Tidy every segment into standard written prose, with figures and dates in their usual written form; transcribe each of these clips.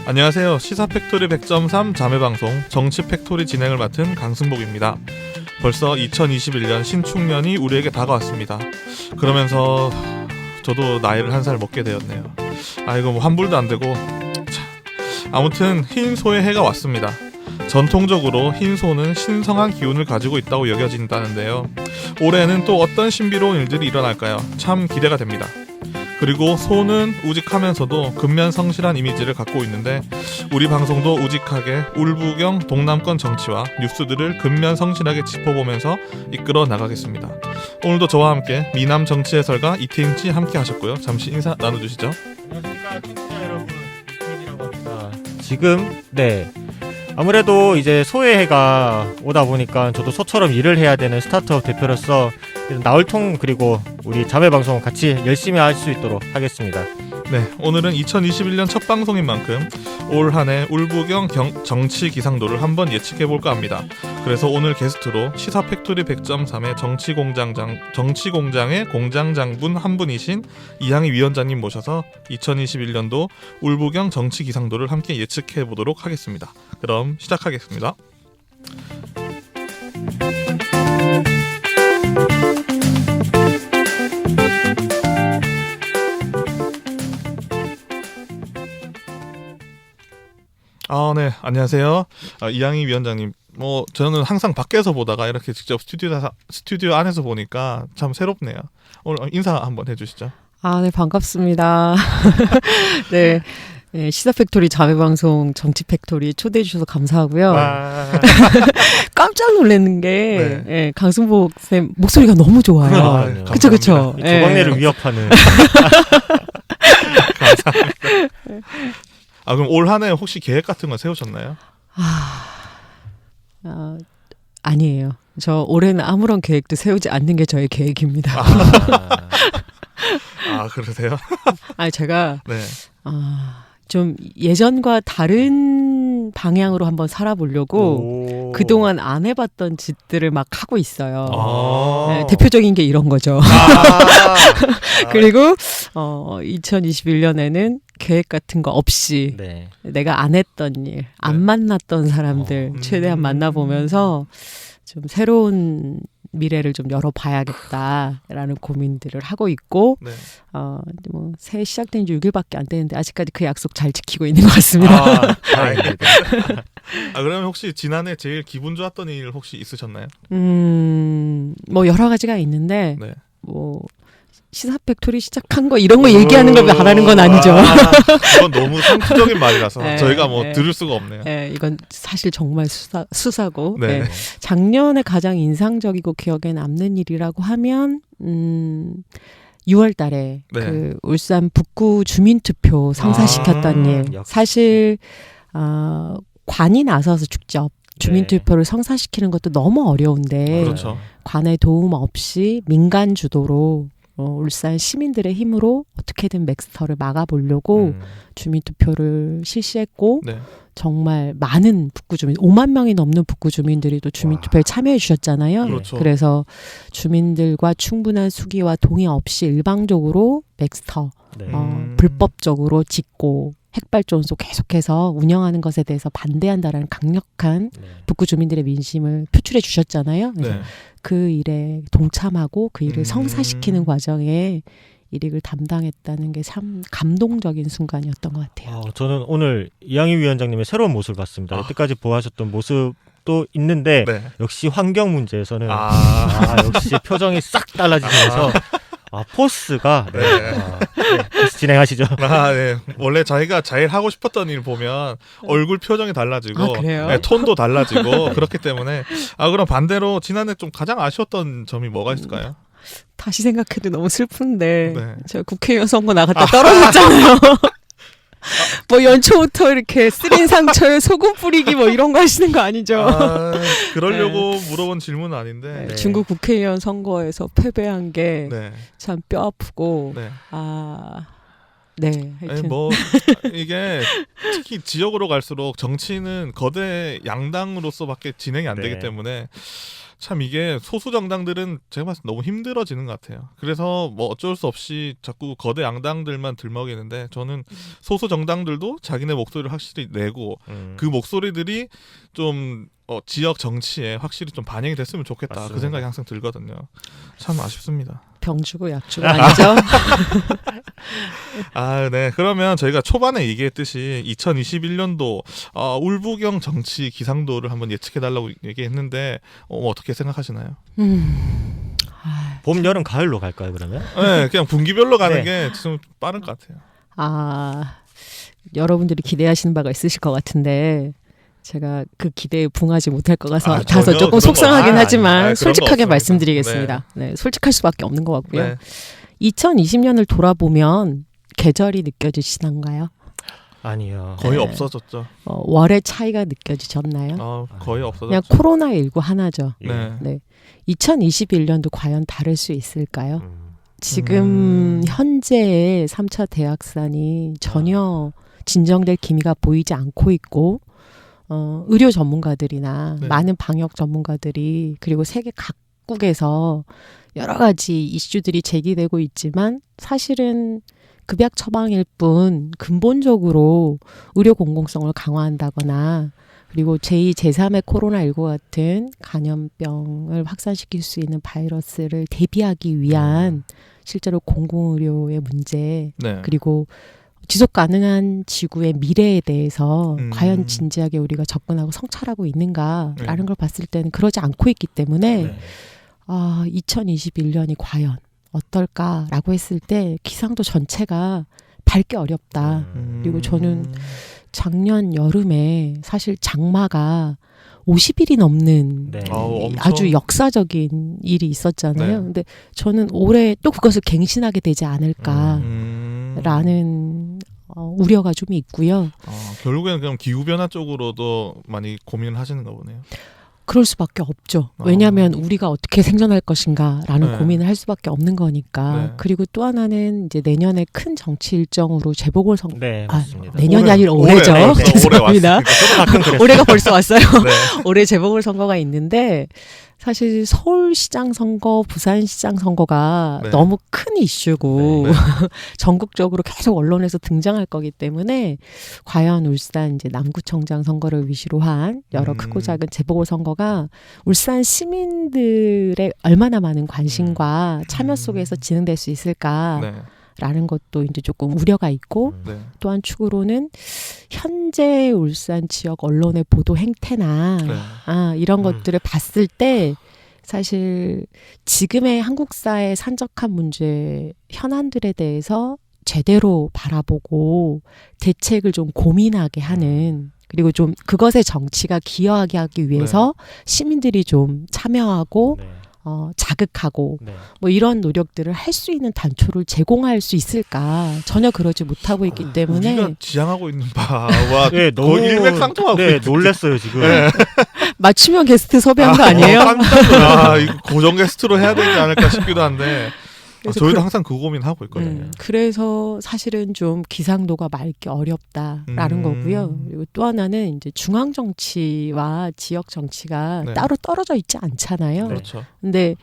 안녕하세요. 시사팩토리 100.3 자매방송 정치팩토리 진행을 맡은 강승복입니다. 벌써 2021년 신축년이 우리에게 다가왔습니다. 그러면서 저도 나이를 한 살 먹게 되었네요. 이거 뭐 환불도 안 되고. 아무튼 흰 소의 해가 왔습니다. 전통적으로 흰 소는 신성한 기운을 가지고 있다고 여겨진다는데요. 올해는 또 어떤 신비로운 일들이 일어날까요? 참 기대가 됩니다. 그리고 소는 우직하면서도 근면성실한 이미지를 갖고 있는데 우리 방송도 우직하게 울부경 동남권 정치와 뉴스들을 근면성실하게 짚어보면서 이끌어 나가겠습니다. 오늘도 저와 함께 미남 정치 해설가 이태임씨 함께 하셨고요. 잠시 인사 나눠주시죠. 안녕하십니까 청취자 여러분, 이태임이라고 합니다. 지금 아무래도 이제 소의 해가 오다 보니까 저도 소처럼 일을 해야 되는 스타트업 대표로서 나올통 그리고 우리 자매 방송 같이 열심히 할 수 있도록 하겠습니다. 네, 오늘은 2021년 첫 방송인 만큼 올 한해 울부경 정치 기상도를 한번 예측해볼까 합니다. 그래서 오늘 게스트로 시사팩토리 100.3의 정치공장의 공장장분 한 분이신 이항희 위원장님 모셔서 2021년도 울부경 정치 기상도를 함께 예측해보도록 하겠습니다. 그럼 시작하겠습니다. 네, 안녕하세요. 이항희 위원장님. 저는 항상 밖에서 보다가 이렇게 직접 스튜디오 안에서 보니까 참 새롭네요. 오늘 인사 한번 해주시죠. 네, 반갑습니다. 네, 시사팩토리 자매방송 정치팩토리 초대해 주셔서 감사하고요. 깜짝 놀랐는 게 강승복 쌤 목소리가 너무 좋아요. 그쵸. 조광래를 위협하는. 감사합니다. 그럼 올 한 해 혹시 계획 같은 거 세우셨나요? 아니에요. 저 올해는 아무런 계획도 세우지 않는 게 저의 계획입니다. 그러세요? 제가 네. 좀 예전과 다른 방향으로 한번 살아보려고 그동안 안 해봤던 짓들을 막 하고 있어요. 네, 대표적인 게 이런 거죠. 그리고 2021년에는 계획 같은 거 없이 내가 안 했던 일, 안 만났던 사람들 최대한 만나보면서 좀 새로운 미래를 좀 열어봐야겠다라는 고민들을 하고 있고 새해 시작된 지 6일밖에 안 되는데 아직까지 그 약속 잘 지키고 있는 것 같습니다. 다행입니다. 그러면 혹시 지난해 제일 기분 좋았던 일 혹시 있으셨나요? 여러 가지가 있는데 네. 시사팩토리 시작한 거 이런 거 얘기하는 걸 바라는 건 아니죠. 이건 너무 상투적인 말이라서 저희가 들을 수가 없네요. 이건 사실 정말 수사고. 네. 작년에 가장 인상적이고 기억에 남는 일이라고 하면 6월 달에 그 울산 북구 주민투표 성사시켰던 일. 사실 관이 나서서 직접 주민투표를 성사시키는 것도 너무 어려운데 그렇죠. 관의 도움 없이 민간 주도로 울산 시민들의 힘으로 어떻게든 맥스터를 막아보려고 주민투표를 실시했고 정말 많은 북구 주민, 5만 명이 넘는 북구 주민들이 또 주민투표에 참여해 주셨잖아요. 그렇죠. 그래서 주민들과 충분한 수기와 동의 없이 일방적으로 맥스터 불법적으로 짓고 핵발전소 계속해서 운영하는 것에 대해서 반대한다라는 강력한 북구 주민들의 민심을 표출해 주셨잖아요. 그래서 그 일에 동참하고 그 일을 성사시키는 과정에 일익을 담당했다는 게 참 감동적인 순간이었던 것 같아요. 저는 오늘 이항희 위원장님의 새로운 모습을 봤습니다. 여태까지 보아하셨던 모습도 있는데 역시 환경 문제에서는 역시 표정이 싹 달라지면서 포스가 진행하시죠. 원래 자기가 제일 하고 싶었던 일 보면 얼굴 표정이 달라지고 톤도 달라지고 그렇기 때문에 그럼 반대로 지난해 좀 가장 아쉬웠던 점이 뭐가 있을까요? 다시 생각해도 너무 슬픈데 제가 국회의원 선거 나갔다 떨어졌잖아요. 연초부터 이렇게 쓰린 상처에 소금 뿌리기 이런 거 하시는 거 아니죠? 그러려고 물어본 질문은 아닌데 중국 국회의원 선거에서 패배한 게 참 뼈 아프고 하여튼. 이게 특히 지역으로 갈수록 정치는 거대 양당으로서밖에 진행이 안 되기 때문에 참 이게 소수 정당들은 제가 봤을 때 너무 힘들어지는 것 같아요. 그래서 뭐 어쩔 수 없이 자꾸 거대 양당들만 들먹이는데 저는 소수 정당들도 자기네 목소리를 확실히 내고 그 목소리들이 좀 지역 정치에 확실히 좀 반영이 됐으면 좋겠다. 맞습니다. 그 생각이 항상 들거든요. 참 아쉽습니다. 병 주고 약 주고 아니죠? 아, 네. 그러면 저희가 초반에 얘기했듯이 2021년도 울부경 정치 기상도를 한번 예측해달라고 얘기했는데 어떻게 생각하시나요? 봄, 여름, 가을로 갈까요 그러면? 네, 그냥 분기별로 가는 네. 게 좀 빠른 것 같아요. 여러분들이 기대하시는 바가 있으실 것 같은데 제가 그 기대에 붕하지 못할 것 같아서 다소 전혀 조금 그런 속상하긴 거 하지만 그런 거 솔직하게 없습니다. 말씀드리겠습니다. 네, 솔직할 수밖에 없는 것 같고요. 네. 2020년을 돌아보면 계절이 느껴지시던가요? 아니요. 거의 네. 없어졌죠. 월의 차이가 느껴지셨나요? 거의 그냥 없어졌죠. 코로나19 하나죠. 네. 네. 2021년도 과연 다를 수 있을까요? 지금 현재의 3차 대확산이 전혀 진정될 기미가 보이지 않고 있고 의료 전문가들이나 네. 많은 방역 전문가들이 그리고 세계 각국에서 여러 가지 이슈들이 제기되고 있지만 사실은 급약 처방일 뿐 근본적으로 의료 공공성을 강화한다거나 그리고 제2, 제3의 코로나19 같은 감염병을 확산시킬 수 있는 바이러스를 대비하기 위한 실제로 공공의료의 문제 네. 그리고 지속 가능한 지구의 미래에 대해서 과연 진지하게 우리가 접근하고 성찰하고 있는가라는 걸 봤을 때는 그러지 않고 있기 때문에 네. 2021년이 과연 어떨까라고 했을 때 기상도 전체가 밝기 어렵다. 그리고 저는 작년 여름에 사실 장마가 50일이 넘는 네. 엄청- 아주 역사적인 일이 있었잖아요. 네. 근데 저는 올해 또 그것을 갱신하게 되지 않을까라는 우려가 좀 있고요. 결국에는 그럼 기후변화 쪽으로도 많이 고민을 하시는 거 보네요. 그럴 수밖에 없죠. 왜냐하면 우리가 어떻게 생존할 것인가라는 네. 고민을 할 수밖에 없는 거니까. 네. 그리고 또 하나는 이제 내년에 큰 정치 일정으로 재보궐선거. 네, 맞습니다. 내년이 아니라 올해죠. 올해 왔으니까. 죄송합니다. 저도 가끔 그랬어요. 올해가 벌써 왔어요. 네. 올해 재보궐선거가 있는데 사실 서울시장 선거, 부산시장 선거가 네. 너무 큰 이슈고 네. 전국적으로 계속 언론에서 등장할 거기 때문에 과연 울산 이제 남구청장 선거를 위시로 한 여러 크고 작은 재보궐선거가 울산 시민들의 얼마나 많은 관심과 참여 속에서 진행될 수 있을까? 네. 라는 것도 이제 조금 우려가 있고 네. 또 한축으로는 현재 울산 지역 언론의 보도 행태나 네. 이런 것들을 봤을 때 사실 지금의 한국사의 산적한 문제 현안들에 대해서 제대로 바라보고 대책을 좀 고민하게 하는 그리고 좀 그것의 정치가 기여하게 하기 위해서 시민들이 좀 참여하고 네. 자극하고 네. 뭐 이런 노력들을 할 수 있는 단초를 제공할 수 있을까 전혀 그러지 못하고 있기 때문에 우리가 지향하고 있는 바와 네, 너무 일맥상통하고 네, 있는 놀랬어요 지금. 맞춤형 게스트 섭외한 거 아니에요? 깜짝 놀라. 이거 고정 게스트로 해야 되지 않을까 싶기도 한데 그래서 저희도 항상 그 고민하고 있거든요. 그래서 사실은 좀 기상도가 맑기 어렵다라는 거고요. 그리고 또 하나는 이제 중앙 정치와 지역 정치가 네. 따로 떨어져 있지 않잖아요. 그렇죠. 근데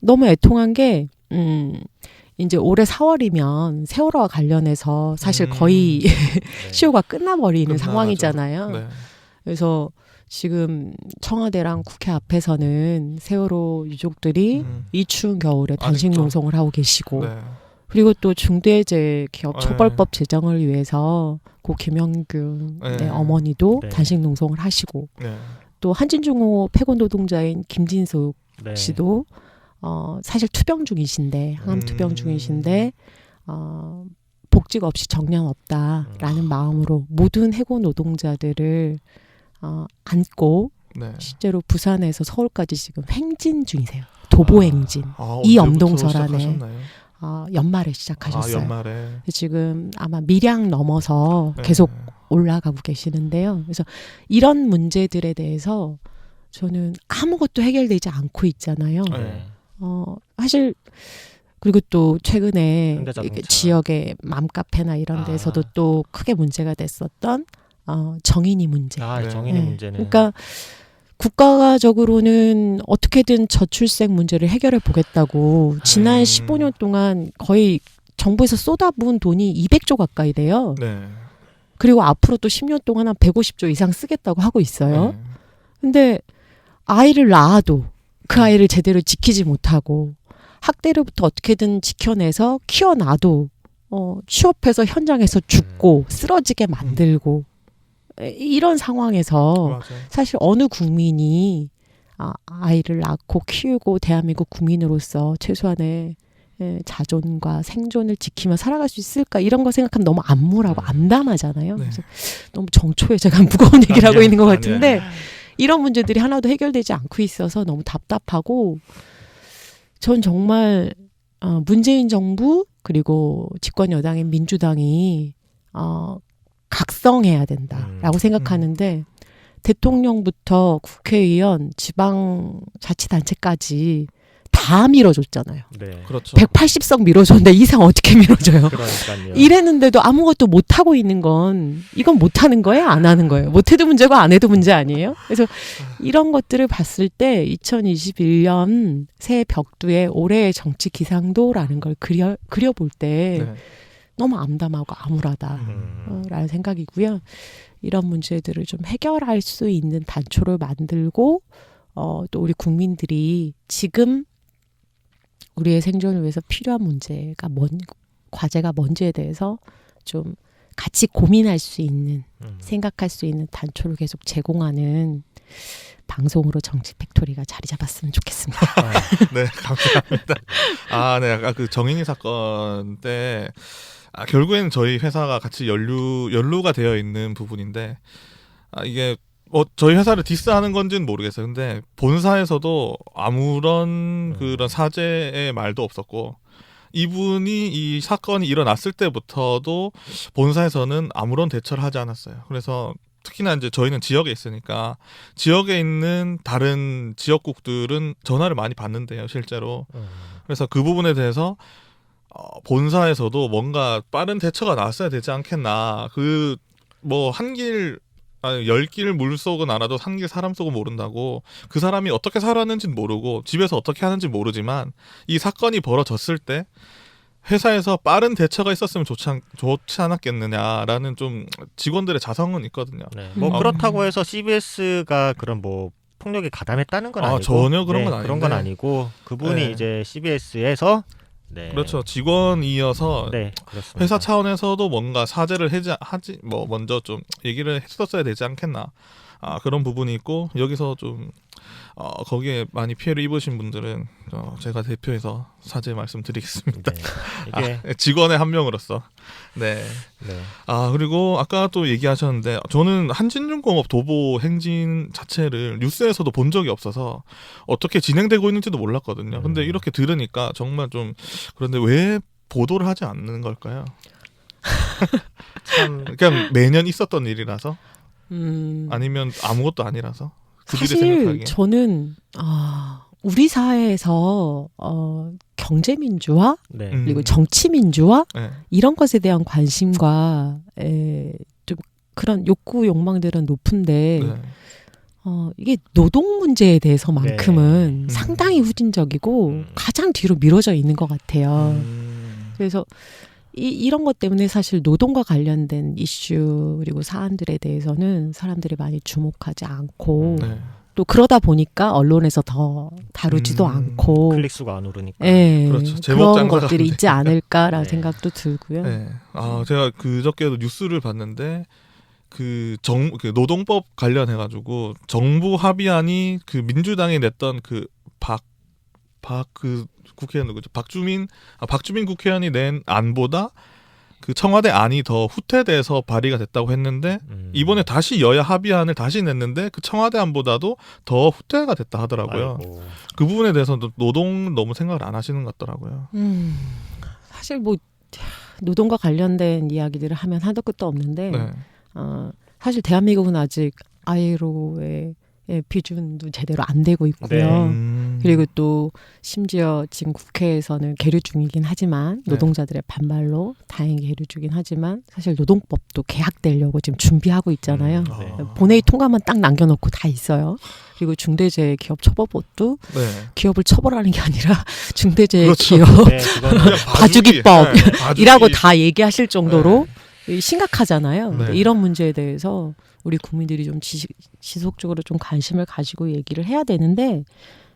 너무 애통한 게 이제 올해 4월이면 세월호와 관련해서 사실 거의 시효가 끝나버리는 끝나가죠. 상황이잖아요. 네. 그래서 지금 청와대랑 국회 앞에서는 세월호 유족들이 이 추운 겨울에 단식 아직도. 농성을 하고 계시고 네. 그리고 또 중대재해 기업 네. 처벌법 제정을 위해서 고 김영균 네. 어머니도 네. 단식 농성을 하시고 네. 또 한진중공업 폐건 노동자인 김진숙 네. 씨도 사실 투병 중이신데 항암 투병 중이신데 복직 없이 정량 없다라는 마음으로 모든 해고 노동자들을 안고 네. 실제로 부산에서 서울까지 지금 행진 중이세요. 도보 행진. 이 언제부터 엄동설안에 시작하셨나요? 연말에 시작하셨어요. 연말에. 지금 아마 밀양 넘어서 네. 계속 올라가고 계시는데요. 그래서 이런 문제들에 대해서 저는 아무것도 해결되지 않고 있잖아요. 네. 사실 그리고 또 최근에 현대자동차. 이게 지역의 맘카페나 이런 데서도 또 크게 문제가 됐었던 정인이 문제. 아, 네. 정인의 네. 문제는. 그러니까 국가적으로는 어떻게든 저출생 문제를 해결해 보겠다고 지난 15년 동안 거의 정부에서 쏟아부은 돈이 200조 가까이 돼요. 네. 그리고 앞으로 또 10년 동안 한 150조 이상 쓰겠다고 하고 있어요. 네. 근데 아이를 낳아도 그 아이를 제대로 지키지 못하고 학대로부터 어떻게든 지켜내서 키워놔도 취업해서 현장에서 죽고 쓰러지게 만들고 이런 상황에서 맞아요. 사실 어느 국민이 아이를 낳고 키우고 대한민국 국민으로서 최소한의 자존과 생존을 지키며 살아갈 수 있을까 이런 거 생각하면 너무 암울하고 암담하잖아요. 네. 그래서 너무 정초에 제가 무거운 얘기를 하고 있는 것 같은데 아니에요. 이런 문제들이 하나도 해결되지 않고 있어서 너무 답답하고 전 정말 문재인 정부 그리고 집권 여당인 민주당이 각성해야 된다라고 생각하는데 대통령부터 국회의원, 지방자치단체까지 다 밀어줬잖아요. 네. 그렇죠. 180석 밀어줬는데 이상 어떻게 밀어줘요? 그러니까요. 이랬는데도 아무것도 못하고 있는 건 이건 못하는 거예요? 안 하는 거예요? 못해도 문제고 안 해도 문제 아니에요? 그래서 이런 것들을 봤을 때 2021년 새 벽두에 올해의 정치 기상도라는 걸 그려볼 때 네. 너무 암담하고 암울하다라는 생각이고요. 이런 문제들을 좀 해결할 수 있는 단초를 만들고 또 우리 국민들이 지금 우리의 생존을 위해서 필요한 문제가 과제가 뭔지에 대해서 좀 같이 고민할 수 있는 생각할 수 있는 단초를 계속 제공하는 방송으로 정치 팩토리가 자리 잡았으면 좋겠습니다. 네, 감사합니다. 네, 아까 그 정인이 사건 때 결국에는 저희 회사가 같이 연루가 되어 있는 부분인데 이게 저희 회사를 디스하는 건지는 모르겠어요. 근데 본사에서도 아무런 그런 사죄의 말도 없었고 이분이 이 사건이 일어났을 때부터도 본사에서는 아무런 대처를 하지 않았어요. 그래서 특히나 이제 저희는 지역에 있으니까 지역에 있는 다른 지역국들은 전화를 많이 받는데요, 실제로. 그래서 그 부분에 대해서 본사에서도 뭔가 빠른 대처가 나왔어야 되지 않겠나. 열 길 물 속은 알아도 한 길 사람 속은 모른다고. 그 사람이 어떻게 살았는지는 모르고 집에서 어떻게 하는지 모르지만 이 사건이 벌어졌을 때 회사에서 빠른 대처가 있었으면 좋지 않았겠느냐라는 좀 직원들의 자성은 있거든요. 네. 그렇다고 해서 CBS가 그런 폭력에 가담했다는 건 아니고 전혀 그런 건 아닌데. 그런 건 아니고 그분이 이제 CBS에서 그렇죠. 직원이어서 네, 그렇습니다. 회사 차원에서도 뭔가 사죄를 먼저 좀 얘기를 했었어야 되지 않겠나. 그런 부분이 있고 여기서 좀 거기에 많이 피해를 입으신 분들은 제가 대표해서 사죄 말씀드리겠습니다. 네. 이게 직원의 한 명으로서. 네. 네. 그리고 아까 또 얘기하셨는데 저는 한진중공업 도보 행진 자체를 뉴스에서도 본 적이 없어서 어떻게 진행되고 있는지도 몰랐거든요. 근데 이렇게 들으니까 정말 좀 그런데 왜 보도를 하지 않는 걸까요? 참 그냥 매년 있었던 일이라서 아니면 아무것도 아니라서 그들이 사실 생각하기에. 저는 우리 사회에서 경제 민주화 네. 그리고 정치 민주화 네. 이런 것에 대한 관심과 좀 그런 욕구 욕망들은 높은데 네. 이게 노동 문제에 대해서만큼은 네. 상당히 후진적이고 가장 뒤로 미뤄져 있는 것 같아요. 그래서 이런 것 때문에 사실 노동과 관련된 이슈 그리고 사안들에 대해서는 사람들이 많이 주목하지 않고 네. 또 그러다 보니까 언론에서 더 다루지도 않고 클릭수가 안 오르니까. 그렇죠. 제목 그런 장사가 것들이 안 있지 않을까라는 네. 생각도 들고요. 네. 제가 그저께도 뉴스를 봤는데 그 노동법 관련해가지고 정부 합의안이 그 민주당이 냈던 국회의원 누구죠? 박주민 국회의원이 낸 안보다 그 청와대 안이 더 후퇴돼서 발의가 됐다고 했는데 이번에 다시 여야 합의안을 다시 냈는데 그 청와대 안보다도 더 후퇴가 됐다 하더라고요. 아이고. 그 부분에 대해서도 노동 너무 생각을 안 하시는 것 같더라고요. 사실 노동과 관련된 이야기들을 하면 한도 끝도 없는데 네. 사실 대한민국은 아직 ILO의 비준도 제대로 안 되고 있고요. 그리고 또 심지어 지금 국회에서는 계류 중이긴 하지만 노동자들의 반발로 다행히 계류 중이긴 하지만 사실 노동법도 개학되려고 지금 준비하고 있잖아요. 본회의 통과만 딱 남겨놓고 다 있어요. 그리고 중대재해기업처벌법도 기업을 처벌하는 게 아니라 중대재해기업 봐주기법이라고 다 얘기하실 정도로 심각하잖아요. 이런 문제에 대해서 우리 국민들이 좀 지속적으로 좀 관심을 가지고 얘기를 해야 되는데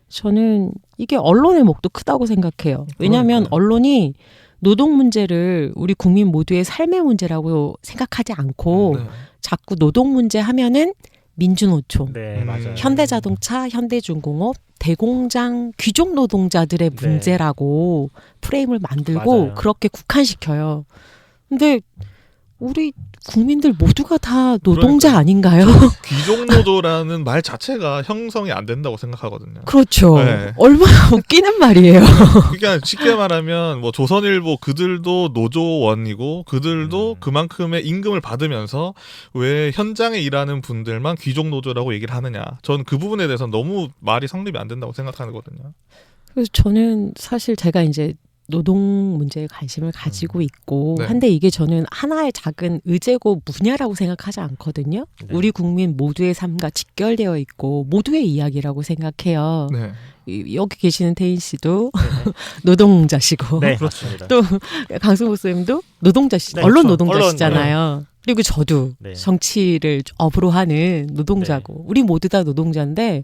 저는 이게 언론의 몫도 크다고 생각해요. 왜냐하면 언론이 노동 문제를 우리 국민 모두의 삶의 문제라고 생각하지 않고 자꾸 노동 문제 하면은 민주노총, 맞아요. 현대자동차, 현대중공업, 대공장 귀족 노동자들의 문제라고 프레임을 만들고 맞아요. 그렇게 국한시켜요. 근데 우리 국민들 모두가 다 노동자 아닌가요? 귀족노조라는 말 자체가 형성이 안 된다고 생각하거든요. 그렇죠. 얼마나 웃기는 말이에요. 그러니까 쉽게 말하면 뭐 조선일보 그들도 노조원이고 그들도 그만큼의 임금을 받으면서 왜 현장에 일하는 분들만 귀족노조라고 얘기를 하느냐. 전 그 부분에 대해서 너무 말이 성립이 안 된다고 생각하거든요. 그래서 저는 사실 제가 이제 노동 문제에 관심을 가지고 있고 한데 이게 저는 하나의 작은 의제고 분야라고 생각하지 않거든요. 우리 국민 모두의 삶과 직결되어 있고 모두의 이야기라고 생각해요. 여기 계시는 태인 씨도 노동자시고 그렇습니다. 또 강승복 선생님도 노동자시, 언론 노동자시잖아요. 그리고 저도 정치를 업으로 하는 노동자고 우리 모두 다 노동자인데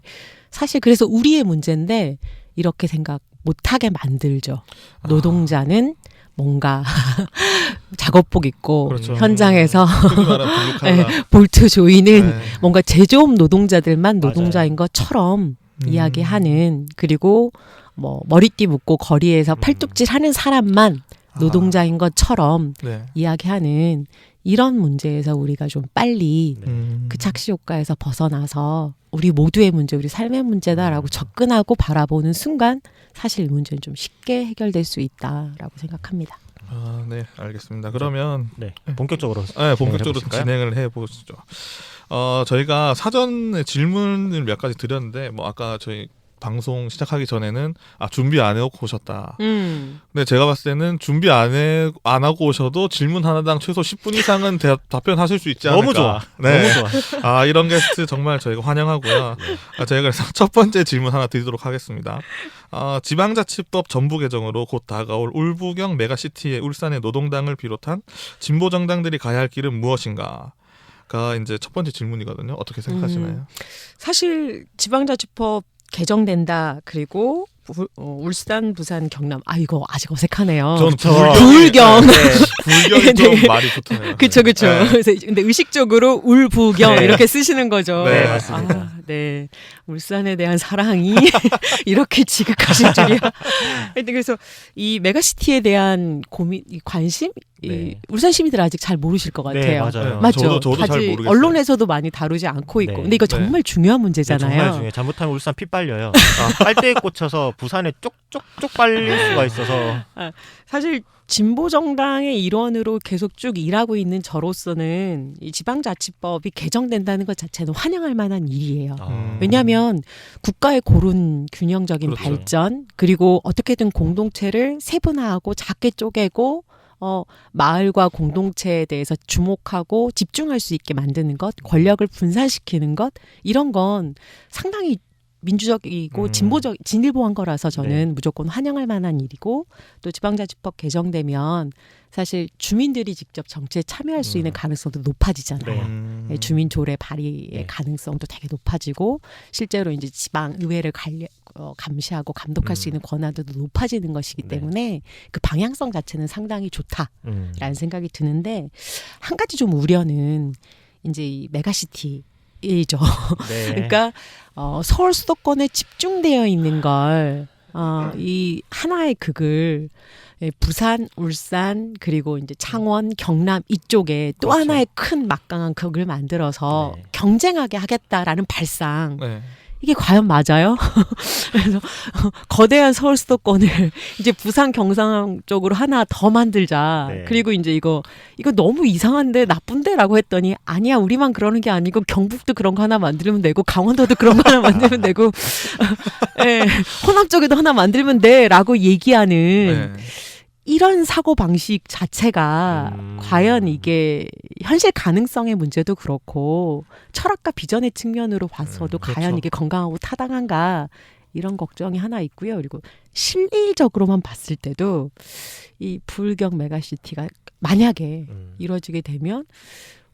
사실 그래서 우리의 문제인데 이렇게 생각 못하게 만들죠. 노동자는 뭔가 작업복 입고 현장에서 볼트 조이는 뭔가 제조업 노동자들만 노동자인 것처럼 이야기하는 그리고 뭐 머리띠 묶고 거리에서 팔뚝질 하는 사람만 노동자인 것처럼 이야기하는 이런 문제에서 우리가 좀 빨리 그 착시 효과에서 벗어나서 우리 모두의 문제, 우리 삶의 문제다라고 접근하고 바라보는 순간 사실 이 문제는 좀 쉽게 해결될 수 있다라고 생각합니다. 네, 알겠습니다. 그러면 본격적으로 진행을 해보시죠. 저희가 사전에 질문을 몇 가지 드렸는데 뭐 아까 저희 방송 시작하기 전에는 준비 안 해오고 오셨다. 근데 제가 봤을 때는 준비 안 하고 오셔도 질문 하나당 최소 10분 이상은 답변하실 수 있지 않을까. 너무 좋아. 너무 좋아. 이런 게스트 정말 저희가 환영하고요. 저희가 그래서 첫 번째 질문 하나 드리도록 하겠습니다. 지방자치법 전부 개정으로 곧 다가올 울부경 메가시티의 울산의 노동당을 비롯한 진보 정당들이 가야 할 길은 무엇인가? 가 이제 첫 번째 질문이거든요. 어떻게 생각하시나요? 사실 지방자치법 개정된다. 그리고 울산, 부산, 경남. 이거 아직 어색하네요. 저는 부울경. 불경이 좀 말이 붙어요. 그렇죠. 그래서 근데 의식적으로 울부경 이렇게 쓰시는 거죠. 네, 맞습니다. 울산에 대한 사랑이 이렇게 지극하신 줄이야. 그래서 이 메가시티에 대한 고민, 이 관심, 이 울산 시민들 아직 잘 모르실 것 같아요. 맞아요. 맞죠? 저도 잘 모르겠어요. 언론에서도 많이 다루지 않고 있고. 근데 이거 정말 중요한 문제잖아요. 정말 중요해요. 잘못하면 울산 피 빨려요. 빨대에 꽂혀서 부산에 쪽쪽쪽 빨릴 수가 있어서. 사실 진보 정당의 일원으로 계속 쭉 일하고 있는 저로서는 이 지방자치법이 개정된다는 것 자체는 환영할 만한 일이에요. 왜냐하면 국가의 고른 균형적인 발전 그리고 어떻게든 공동체를 세분화하고 작게 쪼개고 마을과 공동체에 대해서 주목하고 집중할 수 있게 만드는 것, 권력을 분산시키는 것 이런 건 상당히 민주적이고 진일보한 거라서 저는 무조건 환영할 만한 일이고 또 지방자치법 개정되면 사실 주민들이 직접 정치에 참여할 수 있는 가능성도 높아지잖아요. 주민 조례 발의의 가능성도 되게 높아지고 실제로 이제 지방 의회를 감시하고 감독할 수 있는 권한도 높아지는 것이기 때문에 그 방향성 자체는 상당히 좋다라는 생각이 드는데 한 가지 좀 우려는 이제 이 메가시티 이죠. 그러니까 서울 수도권에 집중되어 있는 걸 이 하나의 극을 부산, 울산 그리고 이제 창원, 경남 이쪽에 또 하나의 큰 막강한 극을 만들어서 경쟁하게 하겠다라는 발상. 이게 과연 맞아요? 그래서 거대한 서울 수도권을 이제 부산 경상 쪽으로 하나 더 만들자. 네. 그리고 이제 이거 너무 이상한데 나쁜데라고 했더니 아니야 우리만 그러는 게 아니고 경북도 그런 거 하나 만들면 되고 강원도도 그런 거 하나 만들면 되고 예, 호남 쪽에도 하나 만들면 돼라고 얘기하는 네. 이런 사고 방식 자체가 과연 이게 현실 가능성의 문제도 그렇고 철학과 비전의 측면으로 봐서도 과연 그렇죠. 이게 건강하고 타당한가 이런 걱정이 하나 있고요. 그리고 실리적으로만 봤을 때도 이 부울경 메가시티가 만약에 이루어지게 되면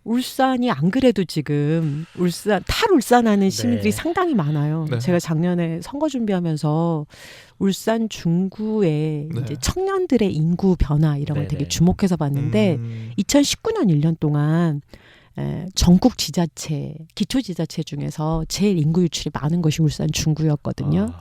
울산이 안 그래도 지금 탈울산하는 시민들이 네. 상당히 많아요. 네. 제가 작년에 선거 준비하면서 울산 중구의 네. 이제 청년들의 인구 변화 이런 걸 네네. 되게 주목해서 봤는데 2019년 1년 동안 전국 지자체, 기초지자체 중에서 제일 인구 유출이 많은 것이 울산 중구였거든요.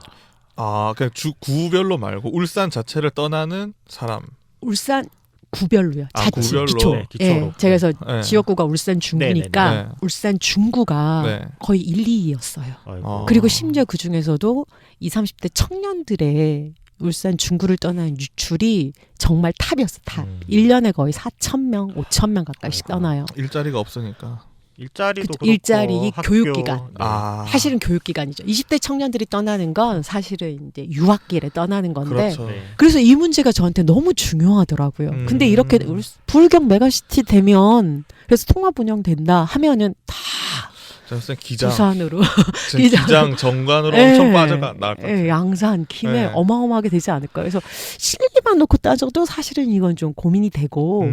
그냥 구별로 말고 울산 자체를 떠나는 사람. 울산 구별로요. 자치, 구별로. 기초. 네, 기초로. 예, 제가 그래서 네. 지역구가 울산 중구니까 네네네. 네. 울산 중구가 네. 거의 1, 2위였어요. 어. 그리고 심지어 그 중에서도 20, 30대 청년들의 울산 중구를 떠나는 유출이 정말 탑이었어, 탑. 1년에 거의 4,000명, 5,000명 가까이씩 아이고. 떠나요. 일자리가 없으니까. 일자리도 그렇고 일자리, 학교, 교육기관. 네. 사실은 교육기관이죠. 20대 청년들이 떠나는 건 사실은 이제 유학길에 떠나는 건데. 그렇죠. 네. 그래서 이 문제가 저한테 너무 중요하더라고요. 근데 이렇게 음. 부울경 메가시티 되면 그래서 통합 운영된다 하면은 다 저는 기장, 부산으로 기장 정관으로 예, 엄청 나을 것 같아요. 예, 양산, 김해 예. 어마어마하게 되지 않을까. 그래서 실리만 놓고 따져도 사실은 이건 좀 고민이 되고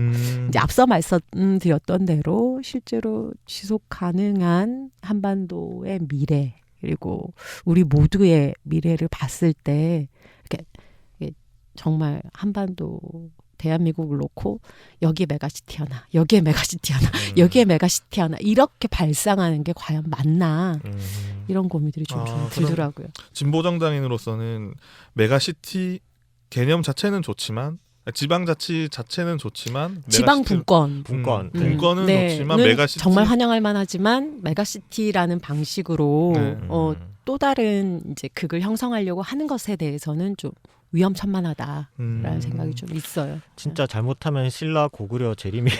이제 앞서 말씀드렸던 대로 실제로 지속 가능한 한반도의 미래 그리고 우리 모두의 미래를 봤을 때 이렇게 정말 한반도 대한민국을 놓고 여기에 메가시티 하나, 여기에 메가시티 하나, 여기에 메가시티 하나 이렇게 발상하는 게 과연 맞나 이런 고민들이 좀 들더라고요. 진보 정당인으로서는 메가시티 개념 자체는 좋지만 지방자치 자체는 좋지만 지방 메가시티- 분권. 분권은 네, 좋지만 는 메가시티 정말 환영할 만하지만 메가시티라는 방식으로 네. 또 다른 이제 극을 형성하려고 하는 것에 대해서는 좀 위험천만하다라는 생각이 좀 있어요. 진짜 잘못하면 신라 고구려 재림이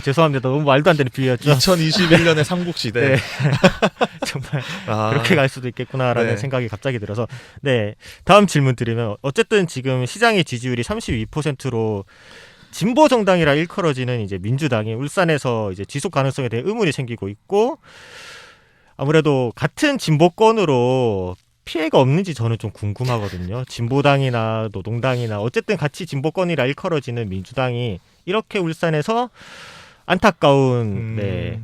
죄송합니다. 너무 말도 안 되는 비유였죠. 2021년의 삼국시대. 네. 정말 그렇게 갈 수도 있겠구나라는 네. 생각이 갑자기 들어서 네, 다음 질문 드리면 어쨌든 지금 시장의 지지율이 32%로 진보 정당이라 일컬어지는 이제 민주당이 울산에서 이제 지속 가능성에 대해 의문이 생기고 있고 아무래도 같은 진보권으로 피해가 없는지 저는 좀 궁금하거든요. 진보당이나 노동당이나 어쨌든 같이 진보권이라 일컬어지는 민주당이 이렇게 울산에서 안타까운 네,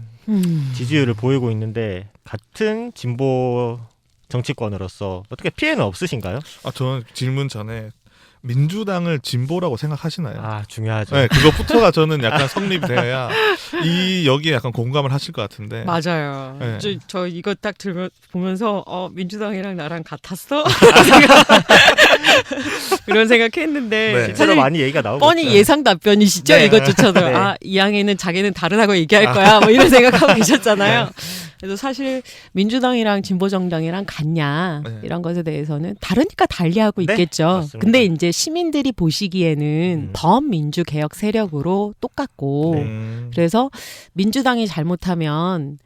지지율을 보이고 있는데 같은 진보 정치권으로서 어떻게 피해는 없으신가요? 저는 질문 전에 민주당을 진보라고 생각하시나요? 중요하죠. 네, 그것부터가 저는 약간 성립돼야 여기에 약간 공감을 하실 것 같은데. 맞아요. 네. 저 이거 딱 보면서 민주당이랑 나랑 같았어? 그런 생각했는데 네. 실제로 사실 많이 얘기가 나오고 뻔히 있죠. 예상 답변이시죠? 네. 이것조차도 네. 이양이는 자기는 다르다고 얘기할 거야 뭐 이런 생각하고 계셨잖아요. 그래서 사실 민주당이랑 진보정당이랑 같냐 네. 이런 것에 대해서는 다르니까 달리하고 네, 있겠죠. 맞습니다. 근데 이제 시민들이 보시기에는 범민주 개혁 세력으로 똑같고 그래서 민주당이 잘못하면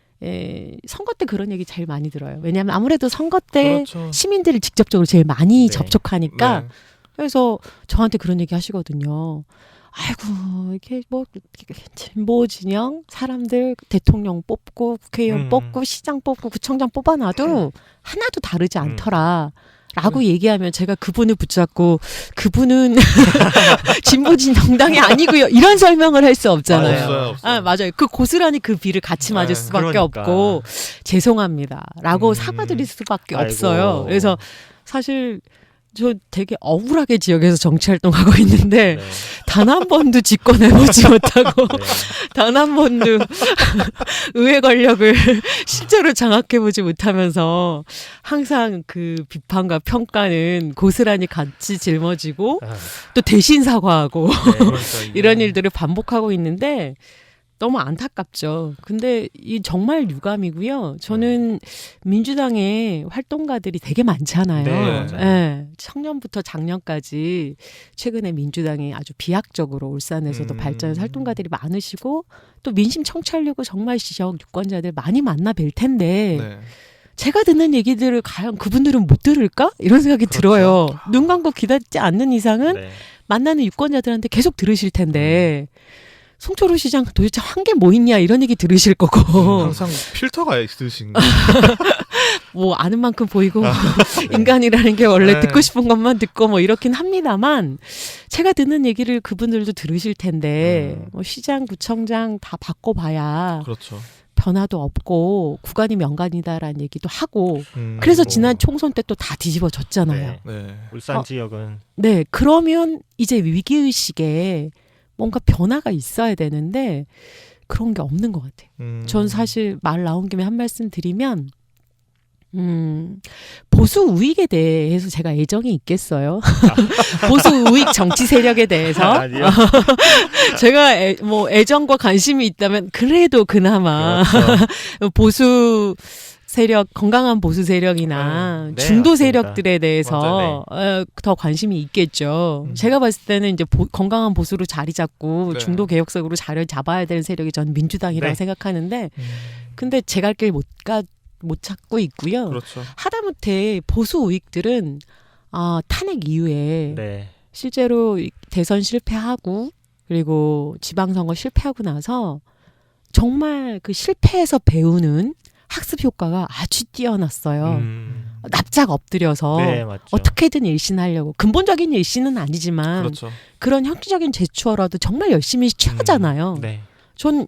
선거 때 그런 얘기 제일 많이 들어요. 왜냐하면 아무래도 선거 때 그렇죠. 시민들을 직접적으로 제일 많이 네. 접촉하니까 네. 그래서 저한테 그런 얘기 하시거든요. 아이고 이렇게 뭐 진보 진영 사람들 대통령 뽑고 국회의원 뽑고 시장 뽑고 구청장 뽑아놔도 하나도 다르지 않더라. 라고 얘기하면 제가 그분을 붙잡고 그분은 진보진 정당이 아니고요. 이런 설명을 할 수 없잖아요. 없어요. 맞아요. 그 고스란히 그 비를 같이 맞을 네, 수밖에 그러니까. 없고 죄송합니다. 라고 사과드릴 수밖에 아이고. 없어요. 그래서 사실 저 되게 억울하게 지역에서 정치활동하고 있는데 네. 단 한 번도 집권해보지 못하고 네. 단 한 번도 의회 권력을 실제로 장악해보지 못하면서 항상 그 비판과 평가는 고스란히 같이 짊어지고 또 대신 사과하고 네. 이런 일들을 반복하고 있는데 너무 안타깝죠. 근데 이 정말 유감이고요. 저는 민주당의 활동가들이 되게 많잖아요. 네, 맞아요. 예, 청년부터 장년까지 최근에 민주당이 아주 비약적으로 울산에서도 발전해서 활동가들이 많으시고 또 민심 청취하려고 정말 지역 유권자들 많이 만나 뵐 텐데 네. 제가 듣는 얘기들을 과연 그분들은 못 들을까? 이런 생각이 들어요. 눈 감고 기다리지 않는 이상은 네. 만나는 유권자들한테 계속 들으실 텐데 송초로 시장 도대체 한 게 뭐 있냐 이런 얘기 들으실 거고 항상 필터가 있으신 뭐 아는 만큼 보이고 인간이라는 게 원래 네. 듣고 싶은 것만 듣고 뭐 이렇긴 합니다만 제가 듣는 얘기를 그분들도 들으실 텐데 뭐 시장 구청장 다 바꿔봐야 그렇죠. 변화도 없고 구간이 명간이다라는 얘기도 하고 음. 그래서 뭐. 지난 총선 때 또 다 뒤집어졌잖아요. 네. 네. 울산 지역은 네, 그러면 이제 위기의식에 뭔가 변화가 있어야 되는데 그런 게 없는 것 같아요. 전 사실 말 나온 김에 한 말씀 드리면 보수 우익에 대해서 제가 애정이 있겠어요. 보수 우익 정치 세력에 대해서 아니요. 제가 애정과 관심이 있다면 그래도 그나마 그렇죠. 보수 세력, 건강한 보수 세력이나 네, 중도 맞습니다. 세력들에 대해서 더 관심이 있겠죠. 제가 봤을 때는 이제 건강한 보수로 자리 잡고 네. 중도 개혁적으로 자리를 잡아야 되는 세력이 전 민주당이라고 네. 생각하는데, 근데 제 갈 길 못 찾고 있고요. 그렇죠. 하다못해 보수 우익들은 탄핵 이후에 네. 실제로 대선 실패하고 그리고 지방선거 실패하고 나서 정말 그 실패에서 배우는 학습 효과가 아주 뛰어났어요. 납작 엎드려서 네, 맞죠. 어떻게든 일신하려고 근본적인 일신은 아니지만 그렇죠. 그런 형식적인 제스처라도 정말 열심히 취하잖아요. 네. 전